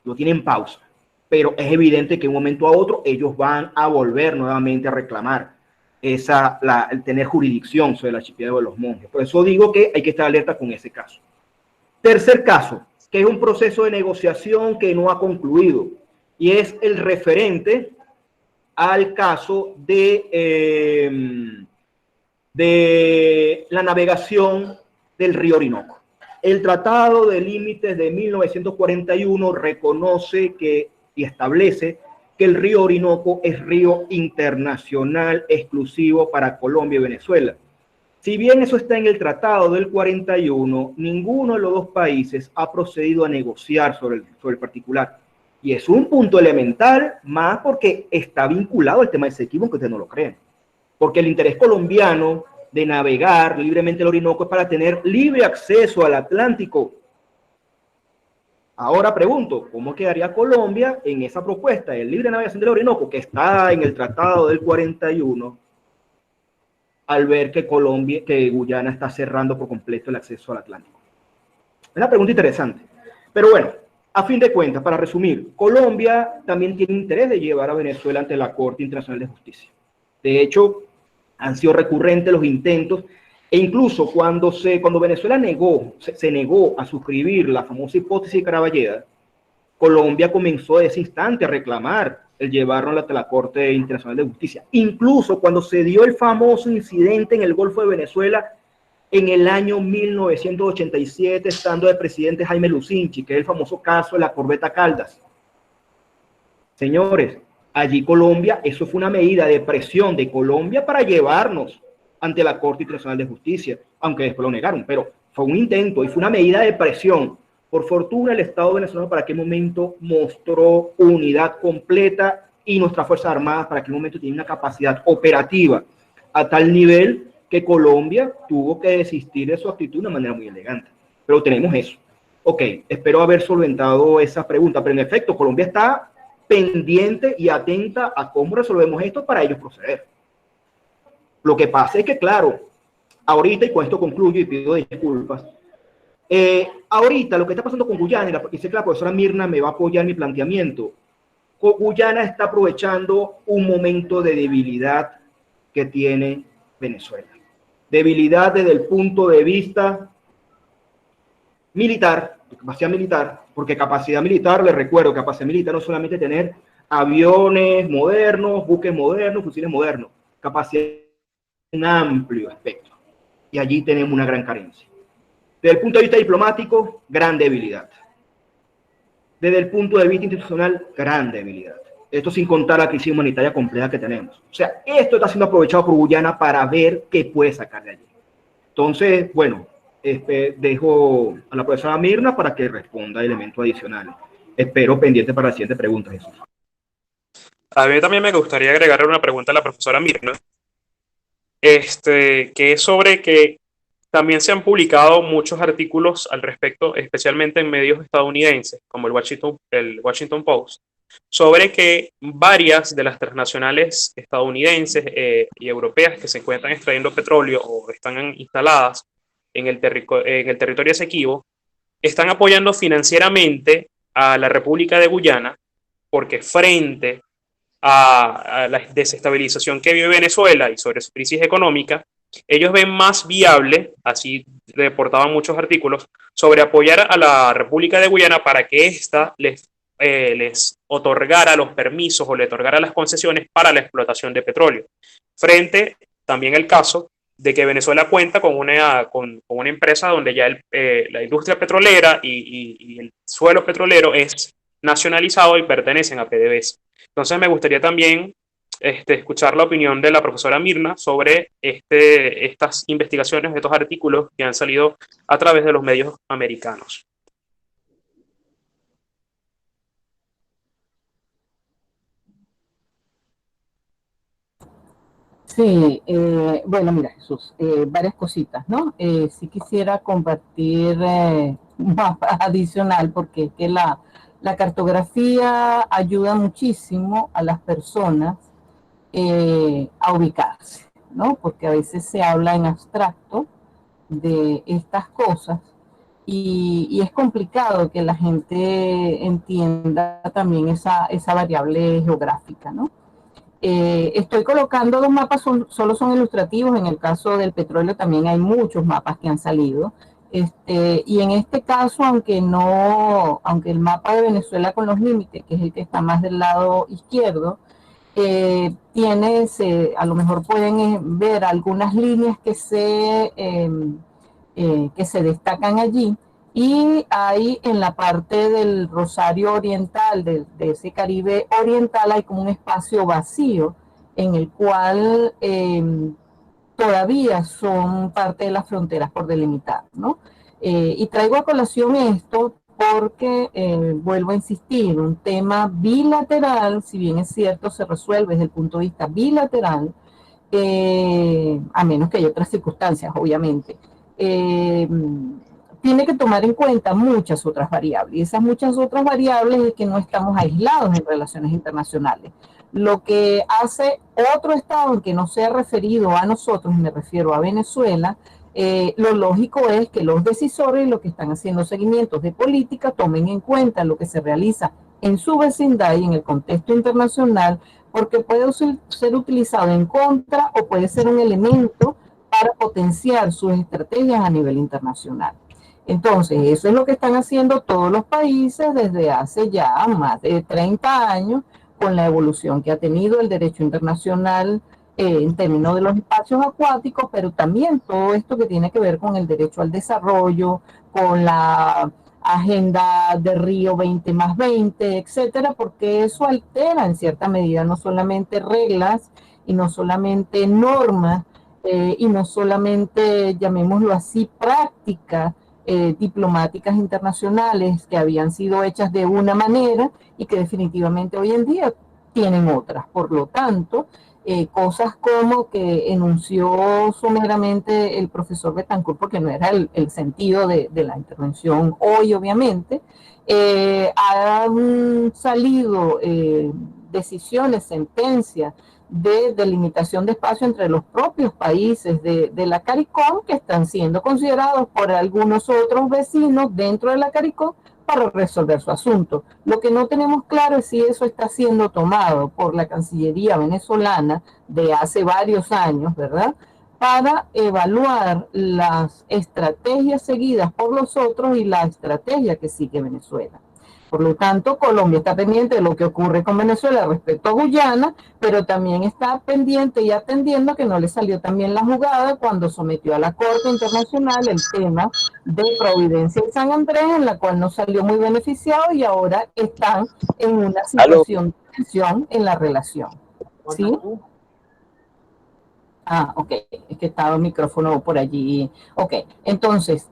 Lo tiene en pausa. Pero es evidente que de un momento a otro ellos van a volver nuevamente a reclamar el tener jurisdicción sobre el archipiélago de los Monjes. Por eso digo que hay que estar alerta con ese caso. Tercer caso, que es un proceso de negociación que no ha concluido, y es el referente al caso de la navegación del río Orinoco. El Tratado de Límites de 1941 reconoce y establece que el río Orinoco es río internacional exclusivo para Colombia y Venezuela. Si bien eso está en el Tratado del 41, ninguno de los dos países ha procedido a negociar sobre el particular. Y es un punto elemental, más porque está vinculado al tema del Esequibo, aunque ustedes no lo creen. Porque el interés colombiano de navegar libremente el Orinoco es para tener libre acceso al Atlántico. Ahora pregunto, ¿cómo quedaría Colombia en esa propuesta de libre navegación del Orinoco, que está en el Tratado del 41, al ver que Guyana está cerrando por completo el acceso al Atlántico? Es una pregunta interesante. Pero bueno, a fin de cuentas, para resumir, Colombia también tiene interés de llevar a Venezuela ante la Corte Internacional de Justicia. De hecho, han sido recurrentes los intentos, e incluso cuando Venezuela se negó a suscribir la famosa hipótesis de Caraballeda, Colombia comenzó de ese instante a reclamar el llevarlo ante la Corte Internacional de Justicia. Incluso cuando se dio el famoso incidente en el Golfo de Venezuela en el año 1987, estando de presidente Jaime Lucinchi, que es el famoso caso de la corbeta Caldas. Señores, allí Colombia, eso fue una medida de presión de Colombia para llevarnos ante la Corte Internacional de Justicia, aunque después lo negaron, pero fue un intento y fue una medida de presión. Por fortuna, el Estado venezolano para aquel momento mostró unidad completa y nuestras Fuerzas Armadas para aquel momento tienen una capacidad operativa a tal nivel que Colombia tuvo que desistir de su actitud de una manera muy elegante. Pero tenemos eso. Ok, espero haber solventado esa pregunta, pero en efecto, Colombia está pendiente y atenta a cómo resolvemos esto para ellos proceder. Lo que pasa es que, claro, ahorita, y con esto concluyo y pido disculpas, ahorita lo que está pasando con Guyana, y sé que la profesora Mirna me va a apoyar en mi planteamiento, Guyana está aprovechando un momento de debilidad que tiene Venezuela. Debilidad desde el punto de vista militar, capacidad militar, porque capacidad militar, les recuerdo, capacidad militar no es solamente tener aviones modernos, buques modernos, fusiles modernos, capacidad un amplio espectro. Y allí tenemos una gran carencia. Desde el punto de vista diplomático, gran debilidad. Desde el punto de vista institucional, gran debilidad. Esto sin contar la crisis humanitaria compleja que tenemos. O sea, esto está siendo aprovechado por Guyana para ver qué puede sacar de allí. Entonces, bueno, dejo a la profesora Mirna para que responda elementos adicionales. Espero pendiente para la siguiente pregunta, Jesús. A mí también me gustaría agregar una pregunta a la profesora Mirna, que es sobre que también se han publicado muchos artículos al respecto, especialmente en medios estadounidenses, como el Washington Post, sobre que varias de las transnacionales estadounidenses y europeas que se encuentran extrayendo petróleo o están instaladas en el territorio Esequibo, están apoyando financieramente a la República de Guyana, porque frente a la desestabilización que vive Venezuela y sobre su crisis económica, ellos ven más viable, así reportaban muchos artículos, sobre apoyar a la República de Guyana para que ésta les otorgara los permisos o le otorgara las concesiones para la explotación de petróleo. Frente también al caso de que Venezuela cuenta con una empresa donde ya la industria petrolera y el suelo petrolero es nacionalizado y pertenecen a PDVSA. Entonces me gustaría también escuchar la opinión de la profesora Mirna sobre estas investigaciones, estos artículos que han salido a través de los medios americanos. Sí, bueno, mira, Jesús, varias cositas, ¿no? Sí quisiera compartir un mapa adicional porque es que la cartografía ayuda muchísimo a las personas a ubicarse, ¿no? Porque a veces se habla en abstracto de estas cosas y es complicado que la gente entienda también esa variable geográfica, ¿no? Estoy colocando dos mapas, solo son ilustrativos. En el caso del petróleo también hay muchos mapas que han salido. Y en este caso, aunque el mapa de Venezuela con los límites, que es el que está más del lado izquierdo, a lo mejor pueden ver algunas líneas que se destacan allí, y hay en la parte del Rosario Oriental, de ese Caribe Oriental, hay como un espacio vacío en el cual todavía son parte de las fronteras por delimitar, ¿no? Y traigo a colación esto porque, vuelvo a insistir, un tema bilateral, si bien es cierto, se resuelve desde el punto de vista bilateral, a menos que haya otras circunstancias, obviamente, tiene que tomar en cuenta muchas otras variables. Y esas muchas otras variables es que no estamos aislados en relaciones internacionales. Lo que hace otro Estado que no sea referido a nosotros, me refiero a Venezuela, lo lógico es que los decisores, los que están haciendo seguimientos de política, tomen en cuenta lo que se realiza en su vecindad y en el contexto internacional, porque puede ser utilizado en contra o puede ser un elemento para potenciar sus estrategias a nivel internacional. Entonces, eso es lo que están haciendo todos los países desde hace ya más de 30 años, con la evolución que ha tenido el derecho internacional en términos de los espacios acuáticos, pero también todo esto que tiene que ver con el derecho al desarrollo, con la agenda de Río 20+20, etcétera, porque eso altera en cierta medida no solamente reglas y no solamente normas, y no solamente, llamémoslo así, prácticas diplomáticas internacionales que habían sido hechas de una manera y que definitivamente hoy en día tienen otras. Por lo tanto, cosas como que enunció someramente el profesor Betancourt, porque no era el sentido de la intervención hoy, obviamente, han salido decisiones, sentencias de delimitación de espacio entre los propios países de la CARICOM, que están siendo considerados por algunos otros vecinos dentro de la CARICOM para resolver su asunto. Lo que no tenemos claro es si eso está siendo tomado por la Cancillería venezolana de hace varios años, ¿verdad?, para evaluar las estrategias seguidas por los otros y la estrategia que sigue Venezuela. Por lo tanto, Colombia está pendiente de lo que ocurre con Venezuela respecto a Guyana, pero también está pendiente y atendiendo que no le salió también la jugada cuando sometió a la Corte Internacional el tema de Providencia y San Andrés, en la cual no salió muy beneficiado y ahora están en una situación de tensión en la relación. ¿Sí? Ah, ok, es que estaba el micrófono por allí. Ok, entonces,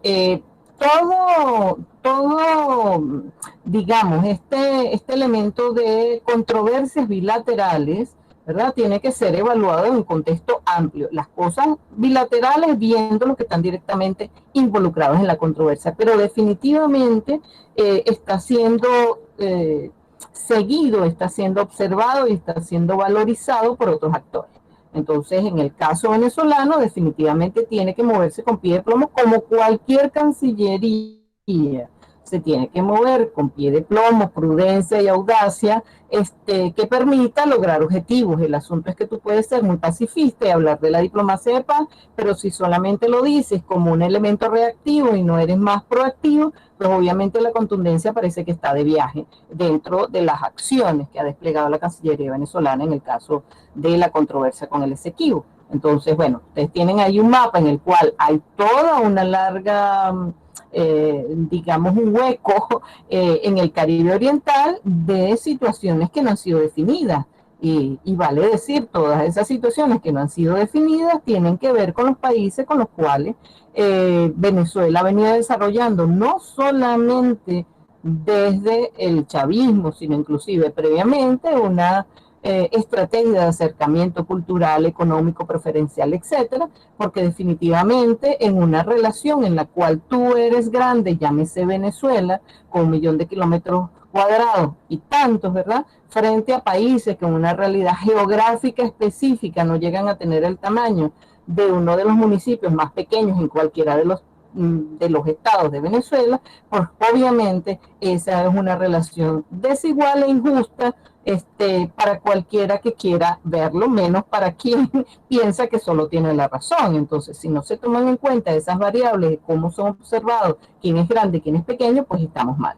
digamos, este elemento de controversias bilaterales, ¿verdad?, tiene que ser evaluado en un contexto amplio. Las cosas bilaterales viendo los que están directamente involucrados en la controversia, pero definitivamente está siendo seguido, está siendo observado y está siendo valorizado por otros actores. Entonces, en el caso venezolano, definitivamente tiene que moverse con pie de plomo, como cualquier cancillería se tiene que mover con pie de plomo, prudencia y audacia, que permita lograr objetivos. El asunto es que tú puedes ser muy pacifista y hablar de la diplomacia de paz, pero si solamente lo dices como un elemento reactivo y no eres más proactivo, pues obviamente la contundencia parece que está de viaje dentro de las acciones que ha desplegado la Cancillería venezolana en el caso de la controversia con el Esequibo. Entonces, bueno, ustedes tienen ahí un mapa en el cual hay toda una larga, digamos, un hueco en el Caribe Oriental de situaciones que no han sido definidas. Y vale decir, todas esas situaciones que no han sido definidas tienen que ver con los países con los cuales Venezuela venía desarrollando, no solamente desde el chavismo, sino inclusive previamente una estrategia de acercamiento cultural, económico, preferencial, etcétera, porque definitivamente en una relación en la cual tú eres grande, llámese Venezuela, con 1.000.000 de kilómetros cuadrados y tantos, ¿verdad?, frente a países que en una realidad geográfica específica no llegan a tener el tamaño de uno de los municipios más pequeños en cualquiera de los estados de Venezuela, pues obviamente esa es una relación desigual e injusta para cualquiera que quiera verlo, menos para quien piensa que solo tiene la razón. Entonces, si no se toman en cuenta esas variables de cómo son observados, quién es grande y quién es pequeño, pues estamos mal.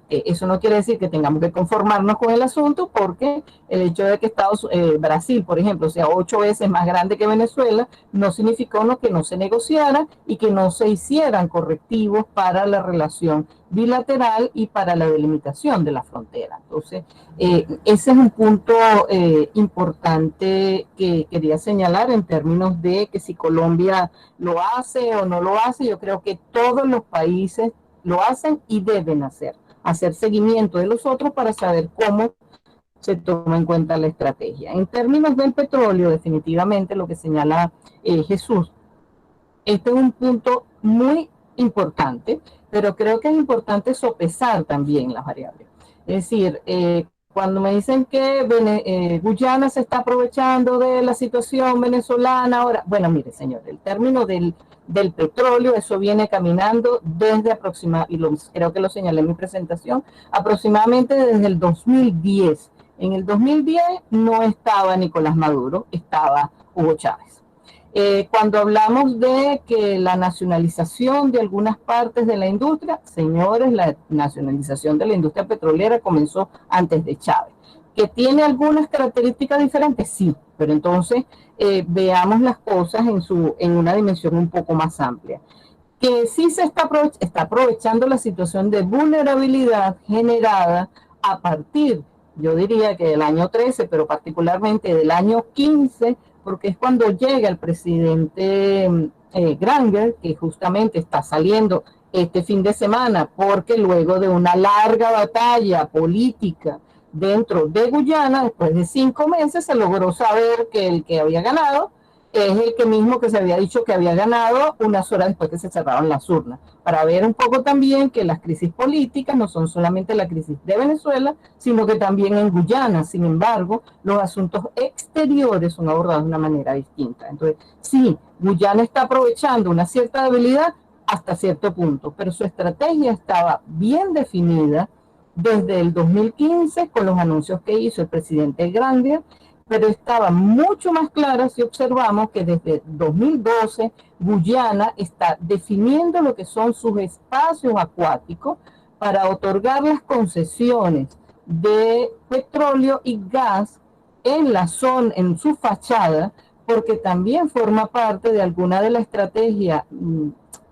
Eso no quiere decir que tengamos que conformarnos con el asunto, porque el hecho de que Brasil, por ejemplo, sea 8 veces más grande que Venezuela, no significó que no se negociara y que no se hicieran correctivos para la relación bilateral y para la delimitación de la frontera. Entonces, ese es un punto importante que quería señalar en términos de que si Colombia lo hace o no lo hace. Yo creo que todos los países lo hacen y deben hacer seguimiento de los otros para saber cómo se toma en cuenta la estrategia. En términos del petróleo, definitivamente lo que señala Jesús, este es un punto muy importante, pero creo que es importante sopesar también las variables. Es decir, cuando me dicen que Guyana se está aprovechando de la situación venezolana ahora, bueno, mire, señor, el término del petróleo, eso viene caminando desde aproximadamente, y creo que lo señalé en mi presentación, aproximadamente desde el 2010. En el 2010 no estaba Nicolás Maduro, estaba Hugo Chávez. Cuando hablamos de que la nacionalización de algunas partes de la industria, señores, la nacionalización de la industria petrolera comenzó antes de Chávez. ¿Que tiene algunas características diferentes? Sí, pero entonces veamos las cosas en una dimensión un poco más amplia. Que sí se está aprovechando la situación de vulnerabilidad generada a partir, yo diría que del año 13, pero particularmente del año 15, porque es cuando llega el presidente Granger, que justamente está saliendo este fin de semana, porque luego de una larga batalla política dentro de Guyana, después de 5 meses, se logró saber que el que había ganado es el que mismo que se había dicho que había ganado unas horas después que se cerraron las urnas, para ver un poco también que las crisis políticas no son solamente la crisis de Venezuela, sino que también en Guyana. Sin embargo, los asuntos exteriores son abordados de una manera distinta. Entonces, sí, Guyana está aprovechando una cierta debilidad hasta cierto punto, pero su estrategia estaba bien definida desde el 2015 con los anuncios que hizo el presidente Granger, pero estaba mucho más clara si observamos que desde 2012 Guyana está definiendo lo que son sus espacios acuáticos para otorgar las concesiones de petróleo y gas en la zona, en su fachada, porque también forma parte de alguna de la estrategia,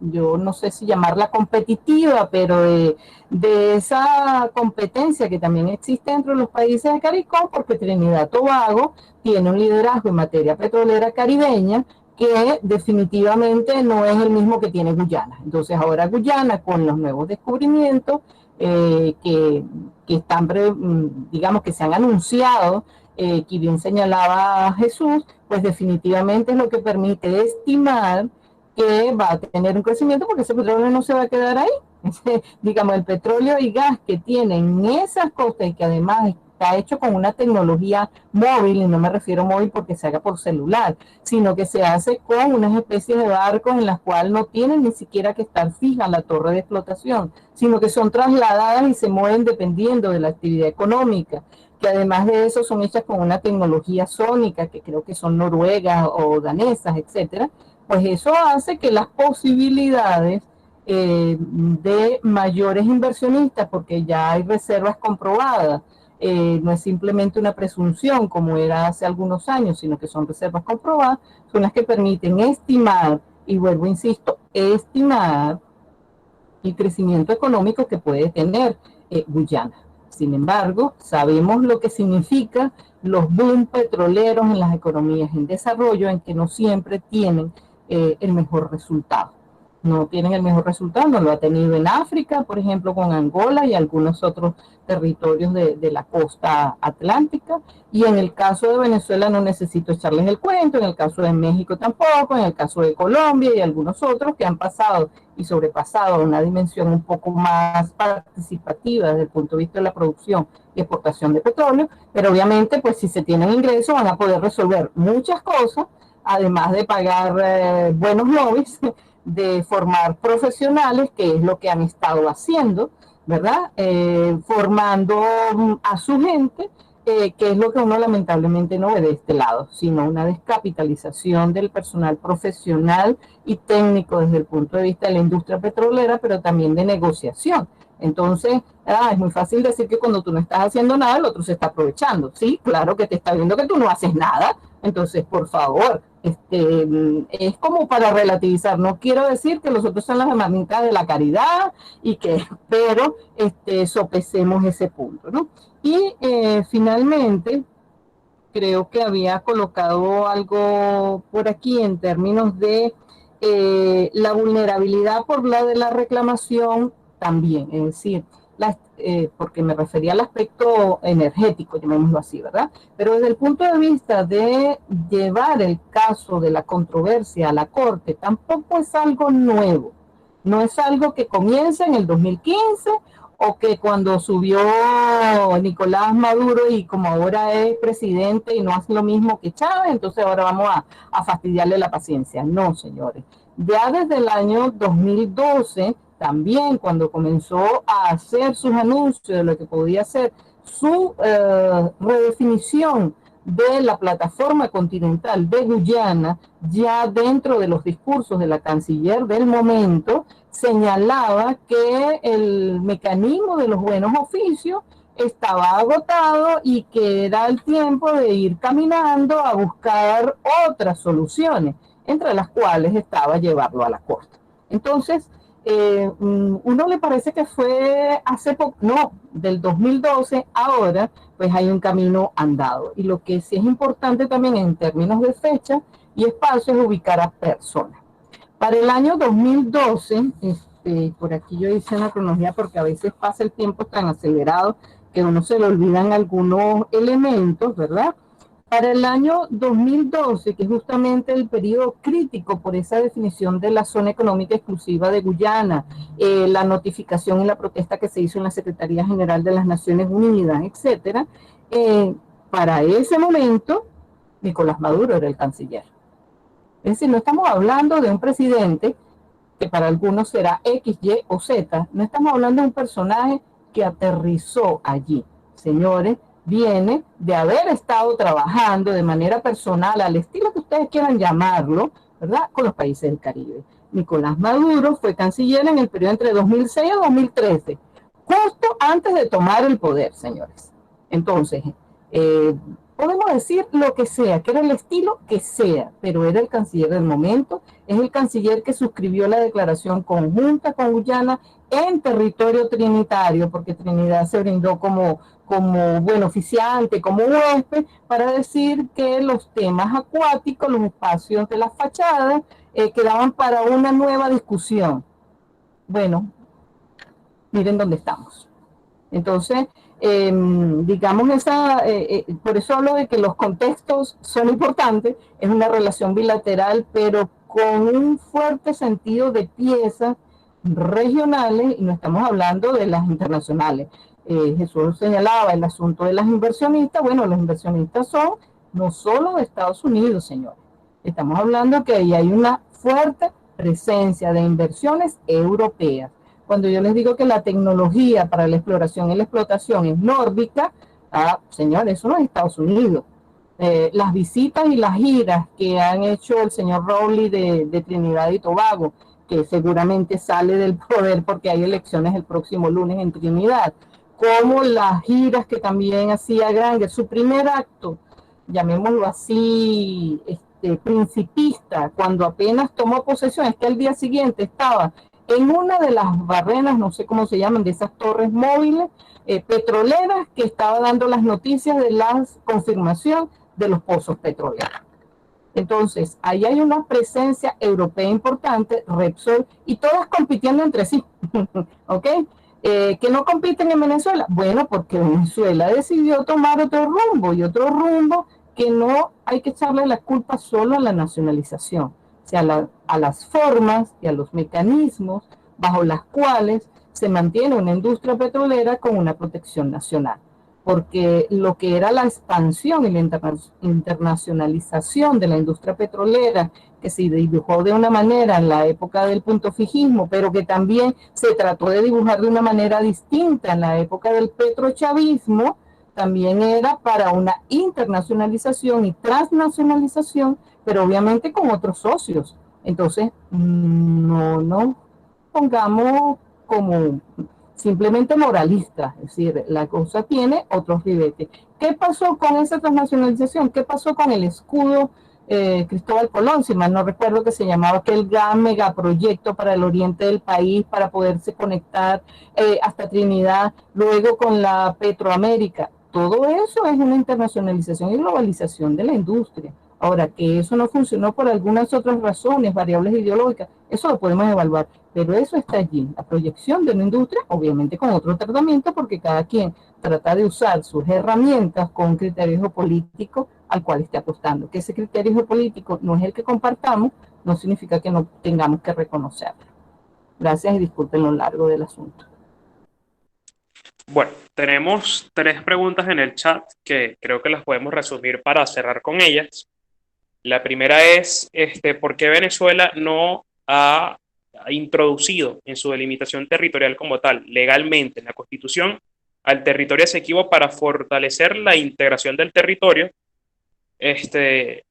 yo no sé si llamarla competitiva, pero de esa competencia que también existe entre los países de CARICOM, porque Trinidad y Tobago tiene un liderazgo en materia petrolera caribeña que definitivamente no es el mismo que tiene Guyana. Entonces ahora Guyana, con los nuevos descubrimientos que están, digamos, que se han anunciado, que bien señalaba Jesús, pues definitivamente es lo que permite estimar que va a tener un crecimiento, porque ese petróleo no se va a quedar ahí. Digamos, el petróleo y gas que tienen esas costas y que además está hecho con una tecnología móvil, y no me refiero móvil porque se haga por celular, sino que se hace con unas especies de barcos en las cuales no tienen ni siquiera que estar fija la torre de explotación, sino que son trasladadas y se mueven dependiendo de la actividad económica, que además de eso son hechas con una tecnología sónica, que creo que son noruegas o danesas, etcétera. Pues eso hace que las posibilidades de mayores inversionistas, porque ya hay reservas comprobadas, no es simplemente una presunción como era hace algunos años, sino que son reservas comprobadas, son las que permiten estimar, y vuelvo, insisto, estimar el crecimiento económico que puede tener Guyana. Sin embargo, sabemos lo que significa los boom petroleros en las economías en desarrollo, en que no siempre tienen el mejor resultado. No tienen el mejor resultado, no lo ha tenido en África, por ejemplo, con Angola y algunos otros territorios de la costa atlántica. Y en el caso de Venezuela no necesito echarles el cuento, en el caso de México tampoco, en el caso de Colombia y algunos otros que han pasado y sobrepasado a una dimensión un poco más participativa desde el punto de vista de la producción y exportación de petróleo, pero obviamente pues si se tienen ingresos van a poder resolver muchas cosas, además de pagar buenos lobbies, de formar profesionales, que es lo que han estado haciendo, ¿verdad? Formando a su gente que es lo que uno lamentablemente no ve de este lado, sino una descapitalización del personal profesional y técnico desde el punto de vista de la industria petrolera, pero también de negociación. Entonces, es muy fácil decir que cuando tú no estás haciendo nada, el otro se está aprovechando. Sí, claro que te está viendo que tú no haces nada. Entonces, por favor, es como para relativizar. No quiero decir que los otros son las herramientas de la caridad, pero sopesemos ese punto, ¿no? Y finalmente, creo que había colocado algo por aquí en términos de la vulnerabilidad por la de la reclamación también, es decir, porque me refería al aspecto energético, llamémoslo así, ¿verdad? Pero desde el punto de vista de llevar el caso de la controversia a la Corte, tampoco es algo nuevo. No es algo que comienza en el 2015 o que cuando subió Nicolás Maduro y como ahora es presidente y no hace lo mismo que Chávez, entonces ahora vamos a fastidiarle la paciencia. No, señores. Ya desde el año 2012, también cuando comenzó a hacer sus anuncios de lo que podía ser su redefinición de la plataforma continental de Guyana, ya dentro de los discursos de la canciller del momento, señalaba que el mecanismo de los buenos oficios estaba agotado y que era el tiempo de ir caminando a buscar otras soluciones, entre las cuales estaba llevarlo a la Corte. Entonces, uno le parece que fue hace poco, no, del 2012 ahora, pues hay un camino andado. Y lo que sí es importante también en términos de fecha y espacio es ubicar a personas. Para el año 2012, por aquí yo hice una cronología porque a veces pasa el tiempo tan acelerado que a uno se le olvidan algunos elementos, ¿verdad? Para el año 2012, que es justamente el periodo crítico por esa definición de la zona económica exclusiva de Guyana, la notificación y la protesta que se hizo en la Secretaría General de las Naciones Unidas, etcétera, para ese momento, Nicolás Maduro era el canciller. Es decir, no estamos hablando de un presidente que para algunos será X, Y o Z, no estamos hablando de un personaje que aterrizó allí. Señores, viene de haber estado trabajando de manera personal, al estilo que ustedes quieran llamarlo, ¿verdad?, con los países del Caribe. Nicolás Maduro fue canciller en el periodo entre 2006 y 2013, justo antes de tomar el poder, señores. Entonces, podemos decir lo que sea, que era el estilo que sea, pero era el canciller del momento, es el canciller que suscribió la declaración conjunta con Guyana en territorio trinitario, porque Trinidad se brindó como buen oficiante, como huésped, para decir que los temas acuáticos, los espacios de las fachadas, quedaban para una nueva discusión. Bueno, miren dónde estamos. Entonces, digamos, por eso hablo de que los contextos son importantes, es una relación bilateral, pero con un fuerte sentido de piezas regionales, y no estamos hablando de las internacionales. Jesús señalaba el asunto de las inversionistas. Bueno, los inversionistas son no solo de Estados Unidos, señores. Estamos hablando que ahí hay una fuerte presencia de inversiones europeas. Cuando yo les digo que la tecnología para la exploración y la explotación es nórdica, señores, eso no es Estados Unidos. Las visitas y las giras que han hecho el señor Rowley de Trinidad y Tobago, que seguramente sale del poder porque hay elecciones el próximo lunes en Trinidad, como las giras que también hacía Granger, su primer acto, llamémoslo así, principista, cuando apenas tomó posesión, es que al día siguiente estaba en una de las barrenas, no sé cómo se llaman, de esas torres móviles petroleras, que estaba dando las noticias de la confirmación de los pozos petroleros. Entonces, ahí hay una presencia europea importante, Repsol, y todas compitiendo entre sí, ¿ok? ¿Que no compiten en Venezuela? Bueno, porque Venezuela decidió tomar otro rumbo, y otro rumbo que no hay que echarle la culpa solo a la nacionalización, o sea, a las formas y a los mecanismos bajo las cuales se mantiene una industria petrolera con una protección nacional. Porque lo que era la expansión y la internacionalización de la industria petrolera, que se dibujó de una manera en la época del punto fijismo, pero que también se trató de dibujar de una manera distinta en la época del petrochavismo, también era para una internacionalización y transnacionalización, pero obviamente con otros socios. Entonces, no nos pongamos como simplemente moralistas, es decir, la cosa tiene otros ribetes. ¿Qué pasó con esa transnacionalización? ¿Qué pasó con el escudo Cristóbal Colón, si mal no recuerdo, que se llamaba aquel gran megaproyecto para el oriente del país, para poderse conectar hasta Trinidad, luego con la Petroamérica? Todo eso es una internacionalización y globalización de la industria. Ahora, que eso no funcionó por algunas otras razones, variables ideológicas, eso lo podemos evaluar, pero eso está allí, la proyección de una industria, obviamente con otro tratamiento, porque cada quien trata de usar sus herramientas con un criterio geopolítico al cual esté apostando. Que ese criterio geopolítico no es el que compartamos, no significa que no tengamos que reconocerlo. Gracias y disculpen lo largo del asunto. Bueno, tenemos 3 preguntas en el chat que creo que las podemos resumir para cerrar con ellas. La primera es, ¿por qué Venezuela no ha introducido en su delimitación territorial como tal, legalmente, en la Constitución, al territorio asequivo para fortalecer la integración del territorio?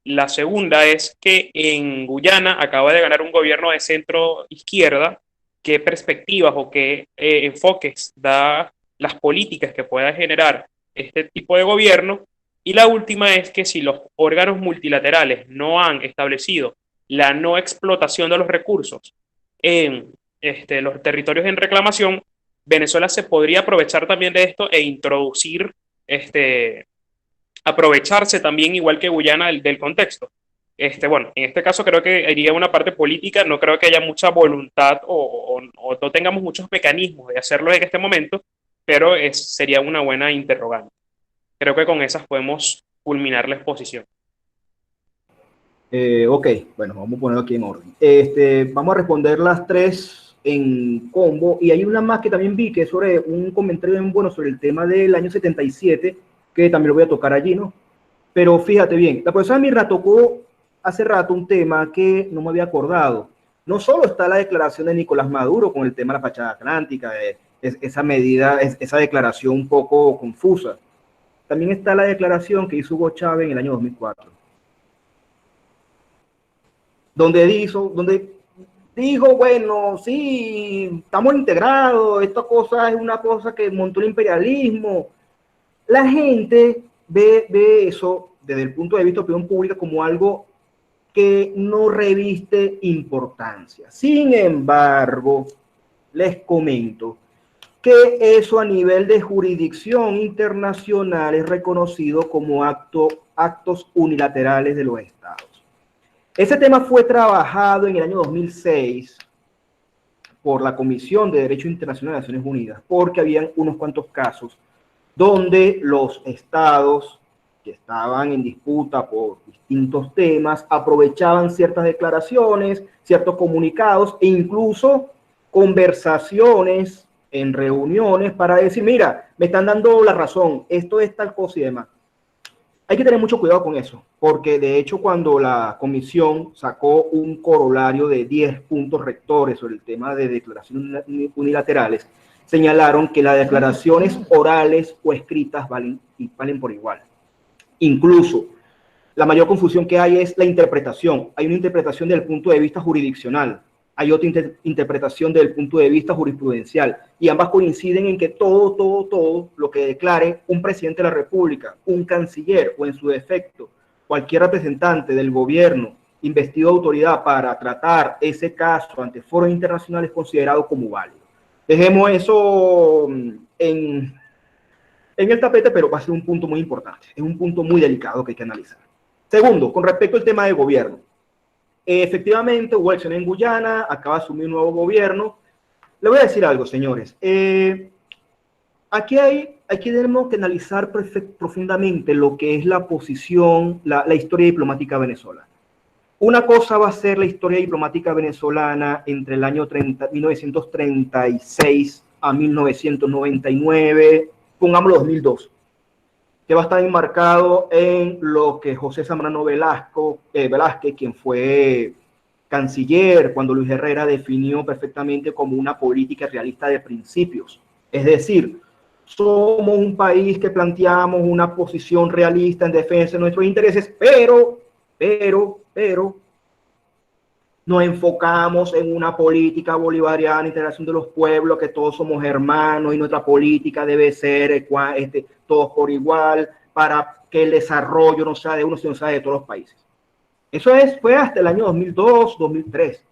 La segunda es que en Guyana acaba de ganar un gobierno de centro izquierda. ¿Qué perspectivas o qué enfoques da las políticas que pueda generar este tipo de gobierno? Y la última es que si los órganos multilaterales no han establecido la no explotación de los recursos en los territorios en reclamación, Venezuela se podría aprovechar también de esto e introducir, aprovecharse también, igual que Guyana, del contexto. Bueno, en este caso creo que iría una parte política, no creo que haya mucha voluntad o no tengamos muchos mecanismos de hacerlo en este momento, pero sería una buena interrogante. Creo que con esas podemos culminar la exposición. Ok, bueno, vamos a ponerlo aquí en orden. Vamos a responder las 3 en combo, y hay una más que también vi, que es sobre un comentario bien bueno sobre el tema del año 77, que también lo voy a tocar allí, ¿no? Pero fíjate bien, la profesora Mirna tocó hace rato un tema que no me había acordado. No solo está la declaración de Nicolás Maduro con el tema de la fachada atlántica, esa medida, esa declaración un poco confusa. También está la declaración que hizo Hugo Chávez en el año 2004. Donde dijo, bueno, sí, estamos integrados, esta cosa es una cosa que montó el imperialismo. La gente ve eso desde el punto de vista de opinión pública como algo que no reviste importancia. Sin embargo, les comento que eso a nivel de jurisdicción internacional es reconocido como actos unilaterales de los estados. Ese tema fue trabajado en el año 2006 por la Comisión de Derecho Internacional de Naciones Unidas, porque habían unos cuantos casos donde los estados que estaban en disputa por distintos temas aprovechaban ciertas declaraciones, ciertos comunicados e incluso conversaciones en reuniones para decir, mira, me están dando la razón, esto es tal cosa y demás. Hay que tener mucho cuidado con eso, porque de hecho cuando la comisión sacó un corolario de 10 puntos rectores sobre el tema de declaraciones unilaterales, señalaron que las declaraciones orales o escritas valen por igual. Incluso, la mayor confusión que hay es la interpretación. Hay una interpretación desde el punto de vista jurisdiccional, hay otra interpretación desde el punto de vista jurisprudencial, y ambas coinciden en que todo lo que declare un presidente de la República, un canciller o en su defecto cualquier representante del gobierno investido de autoridad para tratar ese caso ante foros internacionales es considerado como válido. Dejemos eso en el tapete, pero va a ser un punto muy importante, es un punto muy delicado que hay que analizar. Segundo, con respecto al tema de gobierno. Efectivamente, hubo elecciones en Guyana, acaba de asumir un nuevo gobierno. Le voy a decir algo, señores. Aquí tenemos que analizar profundamente lo que es la posición, la historia diplomática venezolana. Una cosa va a ser la historia diplomática venezolana entre el año 1936 a 1999, pongámoslo 2002, que va a estar enmarcado en lo que José Zambrano Velázquez, quien fue canciller cuando Luis Herrera definió perfectamente como una política realista de principios. Es decir, somos un país que planteamos una posición realista en defensa de nuestros intereses, pero nos enfocamos en una política bolivariana, integración de los pueblos, que todos somos hermanos y nuestra política debe ser todos por igual, para que el desarrollo no sea de uno, sino sea de todos los países. Eso fue hasta el año 2002, 2003.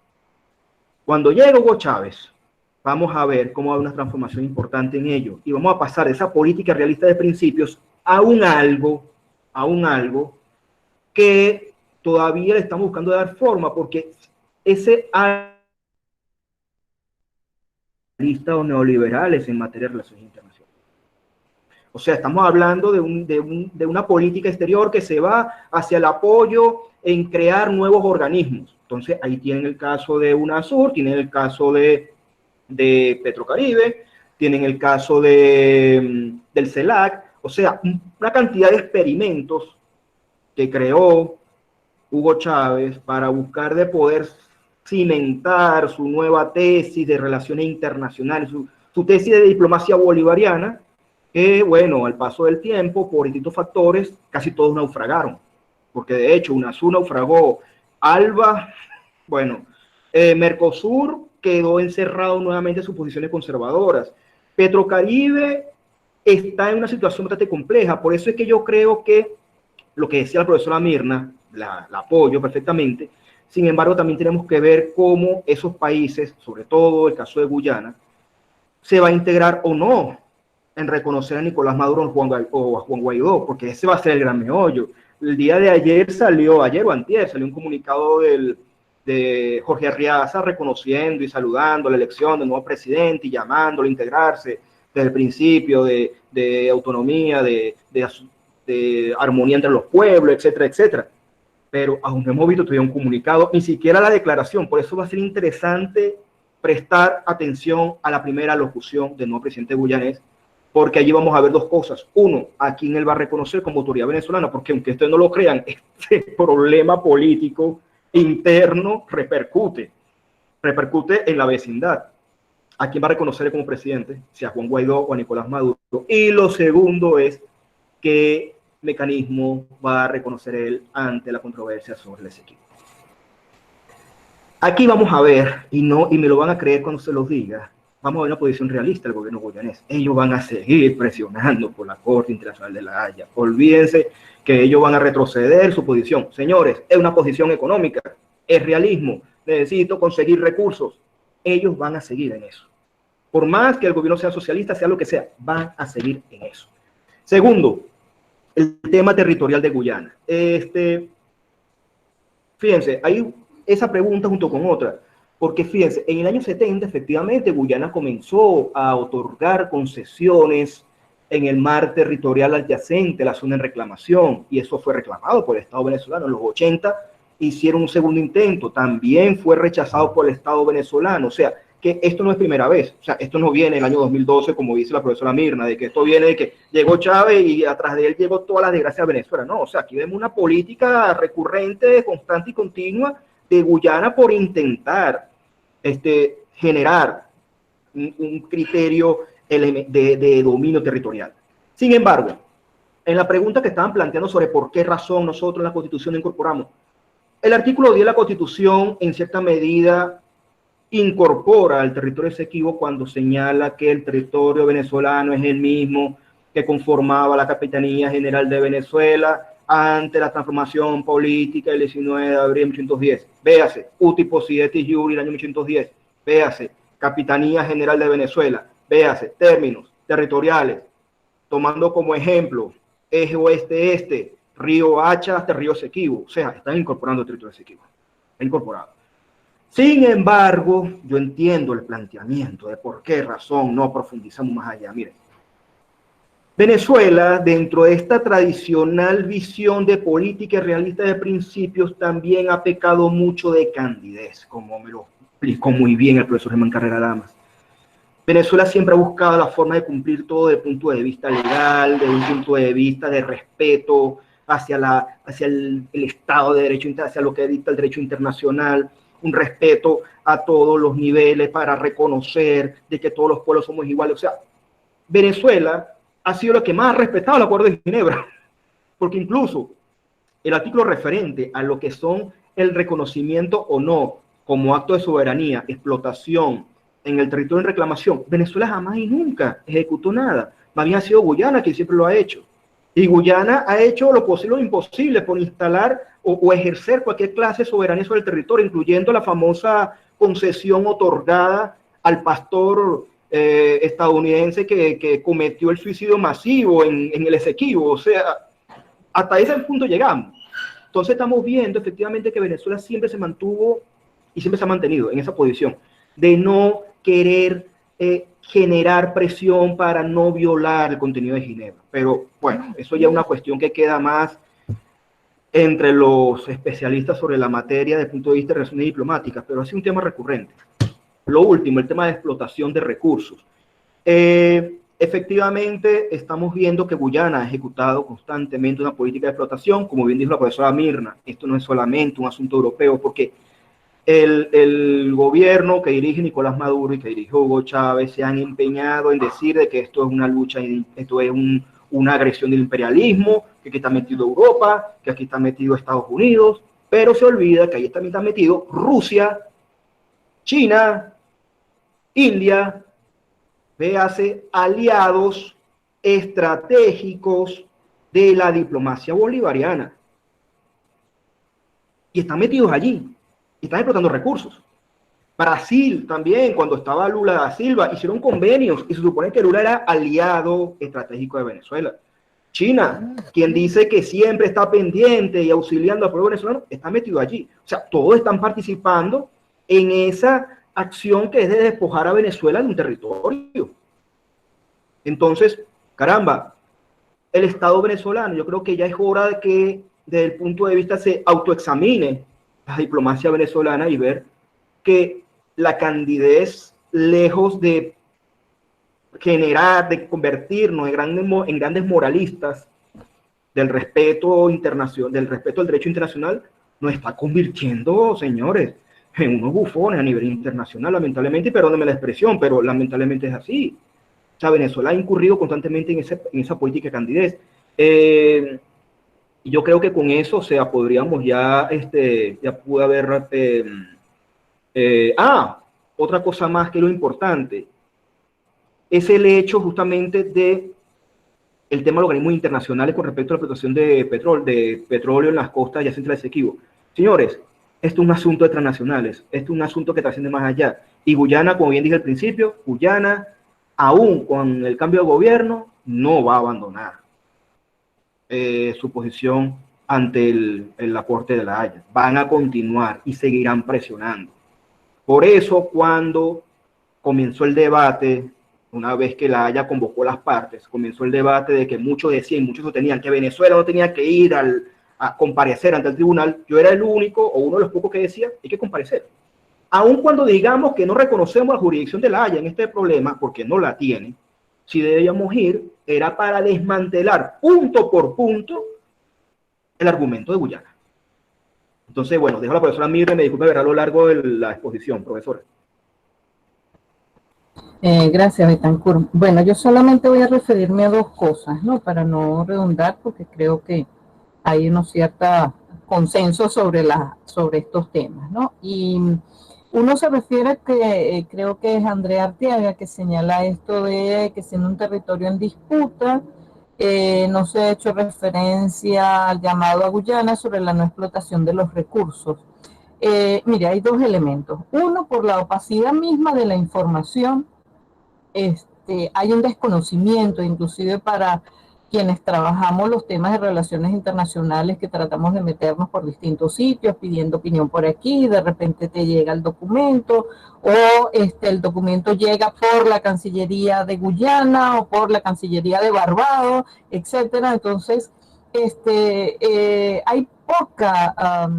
Cuando llega Hugo Chávez, vamos a ver cómo hay una transformación importante en ello y vamos a pasar de esa política realista de principios a un algo que todavía le estamos buscando dar forma, porque ese lista o neoliberales en materia de relaciones internacionales. O sea, estamos hablando de una política exterior que se va hacia el apoyo en crear nuevos organismos. Entonces, ahí tienen el caso de UNASUR, tienen el caso de Petrocaribe, tienen el caso del CELAC, o sea, una cantidad de experimentos que creó Hugo Chávez para buscar de poder cimentar su nueva tesis de relaciones internacionales, su tesis de diplomacia bolivariana, que, bueno, al paso del tiempo, por distintos factores, casi todos naufragaron, porque de hecho UNASUR naufragó, ALBA, bueno, Mercosur quedó encerrado nuevamente en sus posiciones conservadoras, Petrocaribe está en una situación bastante compleja, por eso es que yo creo que lo que decía la profesora Mirna, la apoyo perfectamente. Sin embargo, también tenemos que ver cómo esos países, sobre todo el caso de Guyana, se va a integrar o no en reconocer a Nicolás Maduro o a Juan Guaidó, porque ese va a ser el gran meollo. El día de ayer ayer o antier, salió un comunicado de Jorge Arriaza reconociendo y saludando la elección del nuevo presidente y llamándolo a integrarse desde el principio de autonomía, de armonía entre los pueblos, etcétera, etcétera. Pero aún no hemos visto todavía un comunicado, ni siquiera la declaración. Por eso va a ser interesante prestar atención a la primera locución del nuevo presidente guyanés, porque allí vamos a ver dos cosas. Uno, a quién él va a reconocer como autoridad venezolana, porque aunque ustedes no lo crean, este problema político interno repercute en la vecindad. ¿A quién va a reconocer como presidente? Si a Juan Guaidó o a Nicolás Maduro. Y lo segundo es qué mecanismo va a reconocer él ante la controversia sobre el Esequibo. Aquí vamos a ver, y me lo van a creer cuando se los diga, vamos a ver una posición realista del gobierno guyanés. Ellos van a seguir presionando por la Corte Internacional de la Haya. Olvídense que ellos van a retroceder su posición. Señores, es una posición económica, es realismo, necesito conseguir recursos. Ellos van a seguir en eso. Por más que el gobierno sea socialista, sea lo que sea, van a seguir en eso. Segundo, el tema territorial de Guyana. Fíjense, hay esa pregunta junto con otra, porque fíjense, en el año 70 efectivamente Guyana comenzó a otorgar concesiones en el mar territorial adyacente, la zona en reclamación, y eso fue reclamado por el Estado venezolano. En los 80 hicieron un segundo intento, también fue rechazado por el Estado venezolano. O sea, que esto no es primera vez, o sea, esto no viene en el año 2012, como dice la profesora Mirna, de que esto viene de que llegó Chávez y atrás de él llegó toda la desgracia de Venezuela. No, o sea, aquí vemos una política recurrente, constante y continua de Guyana por intentar generar un criterio de dominio territorial. Sin embargo, en la pregunta que estaban planteando sobre por qué razón nosotros en la Constitución incorporamos, el artículo 10 de la Constitución en cierta medida incorpora al territorio Esequibo cuando señala que el territorio venezolano es el mismo que conformaba la Capitanía General de Venezuela ante la transformación política del 19 de abril de 1810. Véase, uti possidetis iuri del año 1810. Véase, Capitanía General de Venezuela. Véase, términos territoriales, tomando como ejemplo eje oeste-este, río Hacha hasta río Esequibo. O sea, están incorporando el territorio Esequibo. Está incorporado. Sin embargo, yo entiendo el planteamiento de por qué razón no profundizamos más allá. Miren, Venezuela, dentro de esta tradicional visión de política realista de principios, también ha pecado mucho de candidez, como me lo explicó muy bien el profesor Germán Carrera Lamas. Venezuela siempre ha buscado la forma de cumplir todo desde el punto de vista legal, desde un punto de vista de respeto hacia el Estado de Derecho, hacia lo que dicta el derecho internacional, un respeto a todos los niveles para reconocer de que todos los pueblos somos iguales. O sea, Venezuela ha sido la que más ha respetado el Acuerdo de Ginebra, porque incluso el artículo referente a lo que son el reconocimiento o no como acto de soberanía, explotación en el territorio en reclamación, Venezuela jamás y nunca ejecutó nada. Más bien ha sido Guyana quien siempre lo ha hecho. Y Guyana ha hecho lo posible o imposible por instalar o ejercer cualquier clase de soberanía sobre el territorio, incluyendo la famosa concesión otorgada al pastor estadounidense que cometió el suicidio masivo en el Esequibo. O sea, hasta ese punto llegamos. Entonces estamos viendo efectivamente que Venezuela siempre se mantuvo y siempre se ha mantenido en esa posición de no querer generar presión para no violar el contenido de Ginebra. Pero bueno, eso ya es una cuestión que queda más entre los especialistas sobre la materia desde el punto de vista de relaciones diplomáticas, pero es un tema recurrente. Lo último, el tema de explotación de recursos. Efectivamente, estamos viendo que Guyana ha ejecutado constantemente una política de explotación, como bien dijo la profesora Mirna, esto no es solamente un asunto europeo, porque el gobierno que dirige Nicolás Maduro y que dirige Hugo Chávez se han empeñado en decir de que esto es una lucha, esto es una agresión del imperialismo, que aquí está metido Europa, que aquí está metido Estados Unidos, pero se olvida que ahí también está metido Rusia, China, India, véase, aliados estratégicos de la diplomacia bolivariana. Y están metidos allí, y están explotando recursos. Brasil también, cuando estaba Lula da Silva, hicieron convenios, y se supone que Lula era aliado estratégico de Venezuela. China, quien dice que siempre está pendiente y auxiliando al pueblo venezolano, está metido allí. O sea, todos están participando en esa acción que es de despojar a Venezuela de un territorio. Entonces, caramba, el Estado venezolano, yo creo que ya es hora de que desde el punto de vista se autoexamine la diplomacia venezolana y ver que la candidez, lejos de generar, de convertirnos en grandes moralistas del respeto internacional, del respeto al derecho internacional, nos está convirtiendo, señores, en unos bufones a nivel internacional, lamentablemente, y perdónenme la expresión, pero lamentablemente es así. O sea, Venezuela ha incurrido constantemente en esa política de candidez. Yo creo que con eso, o sea, podríamos ya pude haber... otra cosa más que lo importante, es el hecho justamente de el tema de los organismos internacionales con respecto a la explotación de petróleo en las costas adyacentes al Esequibo. Señores, esto es un asunto de transnacionales, esto es un asunto que trasciende más allá. Y Guyana, como bien dije al principio, Guyana, aún con el cambio de gobierno, no va a abandonar su posición ante la Corte de la Haya. Van a continuar y seguirán presionando. Por eso, cuando comenzó el debate, una vez que la Haya convocó las partes, comenzó el debate de que muchos decían, muchos sostenían que Venezuela no tenía que ir a comparecer ante el tribunal. Yo era el único o uno de los pocos que decía, hay que comparecer. Aun cuando digamos que no reconocemos la jurisdicción de la Haya en este problema, porque no la tiene, si debíamos ir, era para desmantelar punto por punto el argumento de Guyana. Entonces, bueno, dejo a la profesora Mirna, me disculpe verá a lo largo de la exposición, profesora. Gracias, Betancur. Bueno, yo solamente voy a referirme a dos cosas, ¿no? Para no redundar, porque creo que hay un cierto consenso sobre estos temas, ¿no? Y uno se refiere a que creo que es Andrea Arteaga que señala esto de que siendo un territorio en disputa, no se ha hecho referencia al llamado a Guyana sobre la no explotación de los recursos. Mire, hay dos elementos. Uno, por la opacidad misma de la información, hay un desconocimiento, inclusive para quienes trabajamos los temas de relaciones internacionales, que tratamos de meternos por distintos sitios, pidiendo opinión por aquí, de repente te llega el documento, o el documento llega por la Cancillería de Guyana o por la Cancillería de Barbados, etcétera. Entonces, hay poca,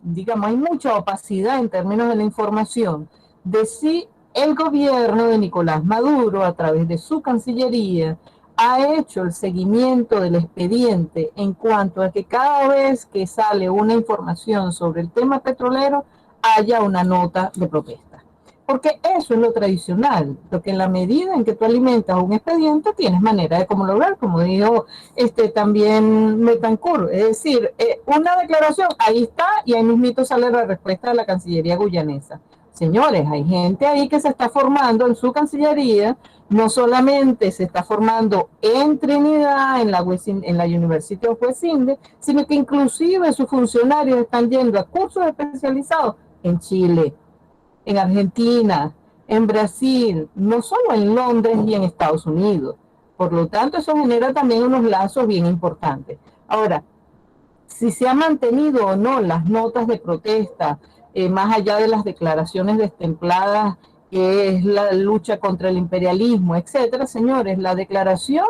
digamos, hay mucha opacidad en términos de la información de si el gobierno de Nicolás Maduro, a través de su Cancillería, ha hecho el seguimiento del expediente en cuanto a que cada vez que sale una información sobre el tema petrolero haya una nota de protesta. Porque eso es lo tradicional, lo que en la medida en que tú alimentas un expediente tienes manera de cómo lograr, como dijo también Betancourt. Es decir, una declaración, ahí está, y ahí mismito sale la respuesta de la Cancillería guyanesa. Señores, hay gente ahí que se está formando en su Cancillería, no solamente se está formando en Trinidad, en la University of West Indies, sino que inclusive sus funcionarios están yendo a cursos especializados en Chile, en Argentina, en Brasil, no solo en Londres y en Estados Unidos. Por lo tanto, eso genera también unos lazos bien importantes. Ahora, si se han mantenido o no las notas de protesta, más allá de las declaraciones destempladas, que es la lucha contra el imperialismo, etcétera, señores, la declaración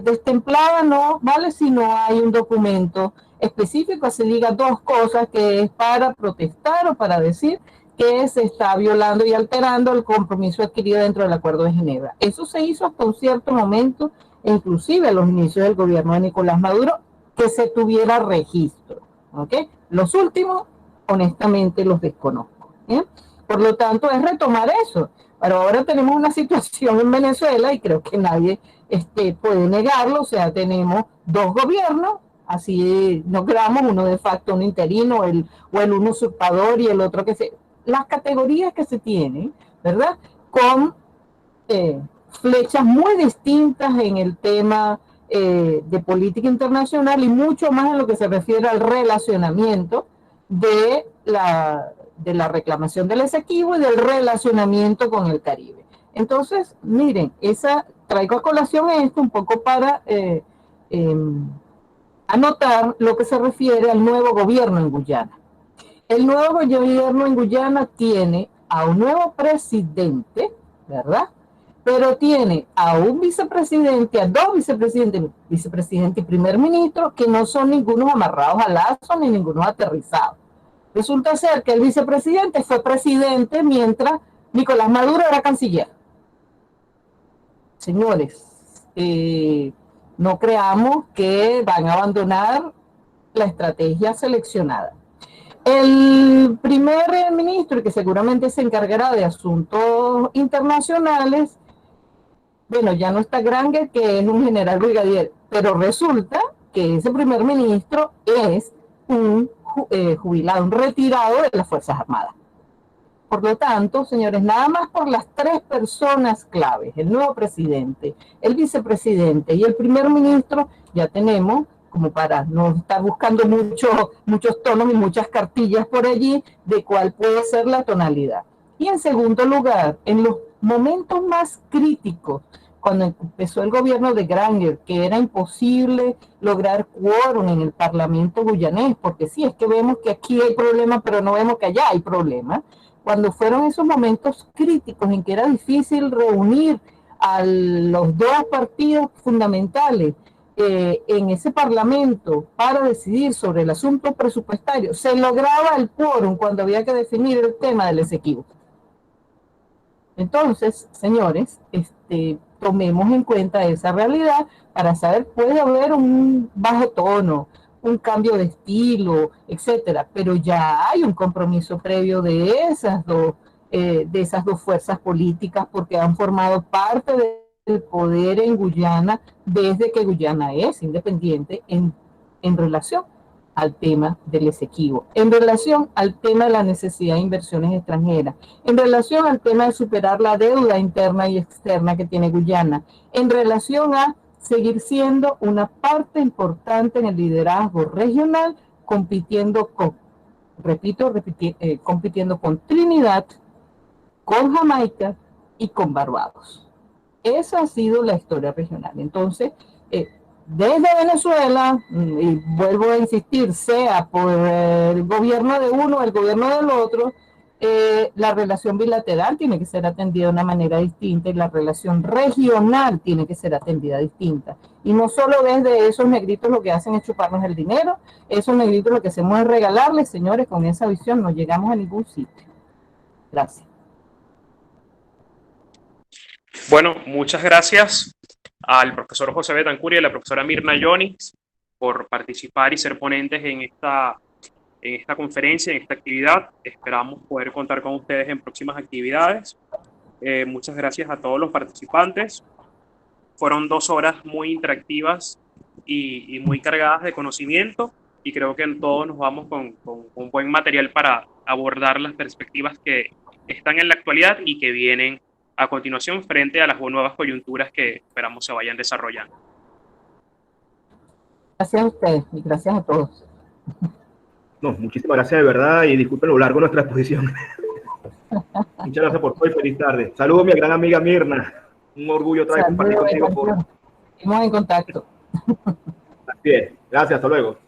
destemplada no vale si no hay un documento específico, se diga dos cosas, que es para protestar o para decir que se está violando y alterando el compromiso adquirido dentro del Acuerdo de Ginebra. Eso se hizo hasta un cierto momento, inclusive a los inicios del gobierno de Nicolás Maduro, que se tuviera registro. ¿Okay? Los últimos, honestamente, los desconozco. Por lo tanto, es retomar eso. Pero ahora tenemos una situación en Venezuela y creo que nadie puede negarlo. O sea, tenemos dos gobiernos, así no creamos uno de facto, un interino, o el uno usurpador y el otro que se... Las categorías que se tienen, ¿verdad? Con flechas muy distintas en el tema de política internacional y mucho más en lo que se refiere al relacionamiento de la reclamación del Esequibo y del relacionamiento con el Caribe. Entonces, miren, traigo a colación esto un poco para anotar lo que se refiere al nuevo gobierno en Guyana. El nuevo gobierno en Guyana tiene a un nuevo presidente, ¿verdad? Pero tiene a un vicepresidente, a dos vicepresidentes, vicepresidente y primer ministro, que no son ningunos amarrados al lazo ni ningunos aterrizados. Resulta ser que el vicepresidente fue presidente mientras Nicolás Maduro era canciller. Señores, no creamos que van a abandonar la estrategia seleccionada. El primer ministro, que seguramente se encargará de asuntos internacionales, bueno, ya no está Granger, que es un general brigadier, pero resulta que ese primer ministro es un jubilado, un retirado de las Fuerzas Armadas. Por lo tanto, señores, nada más por las tres personas claves, el nuevo presidente, el vicepresidente y el primer ministro, ya tenemos, como para no estar buscando muchos tonos y muchas cartillas por allí, de cuál puede ser la tonalidad. Y en segundo lugar, en los momentos más críticos, cuando empezó el gobierno de Granger, que era imposible lograr quórum en el Parlamento guyanés, porque sí, es que vemos que aquí hay problemas, pero no vemos que allá hay problemas. Cuando fueron esos momentos críticos en que era difícil reunir a los dos partidos fundamentales en ese parlamento para decidir sobre el asunto presupuestario, se lograba el quórum cuando había que definir el tema del Esequibo. Entonces, señores, tomemos en cuenta esa realidad para saber, puede haber un bajo tono, un cambio de estilo, etcétera, pero ya hay un compromiso previo de esas dos fuerzas políticas, porque han formado parte del poder en Guyana desde que Guyana es independiente en relación al tema del Esequibo, en relación al tema de la necesidad de inversiones extranjeras, en relación al tema de superar la deuda interna y externa que tiene Guyana, en relación a seguir siendo una parte importante en el liderazgo regional, compitiendo con, compitiendo con Trinidad, con Jamaica y con Barbados. Esa ha sido la historia regional. Entonces, desde Venezuela, y vuelvo a insistir, sea por el gobierno de uno o el gobierno del otro, la relación bilateral tiene que ser atendida de una manera distinta y la relación regional tiene que ser atendida distinta. Y no solo desde esos negritos lo que hacen es chuparnos el dinero, esos negritos lo que hacemos es regalarles, señores, con esa visión no llegamos a ningún sitio. Gracias. Bueno, muchas gracias al profesor José Betancourt y a la profesora Mirna Jonis por participar y ser ponentes en en esta conferencia, en esta actividad. Esperamos poder contar con ustedes en próximas actividades. Muchas gracias a todos los participantes. Fueron 2 horas muy interactivas y muy cargadas de conocimiento, y creo que todos nos vamos con un buen material para abordar las perspectivas que están en la actualidad y que vienen a continuación frente a las nuevas coyunturas que esperamos se vayan desarrollando. Gracias a ustedes y gracias a todos. No, muchísimas gracias de verdad y disculpen lo largo de nuestra exposición. Muchas gracias por todo y feliz tarde. Saludos a mi gran amiga Mirna. Un orgullo otra vez compartir contigo. Estamos en contacto. Así es. Gracias, hasta luego.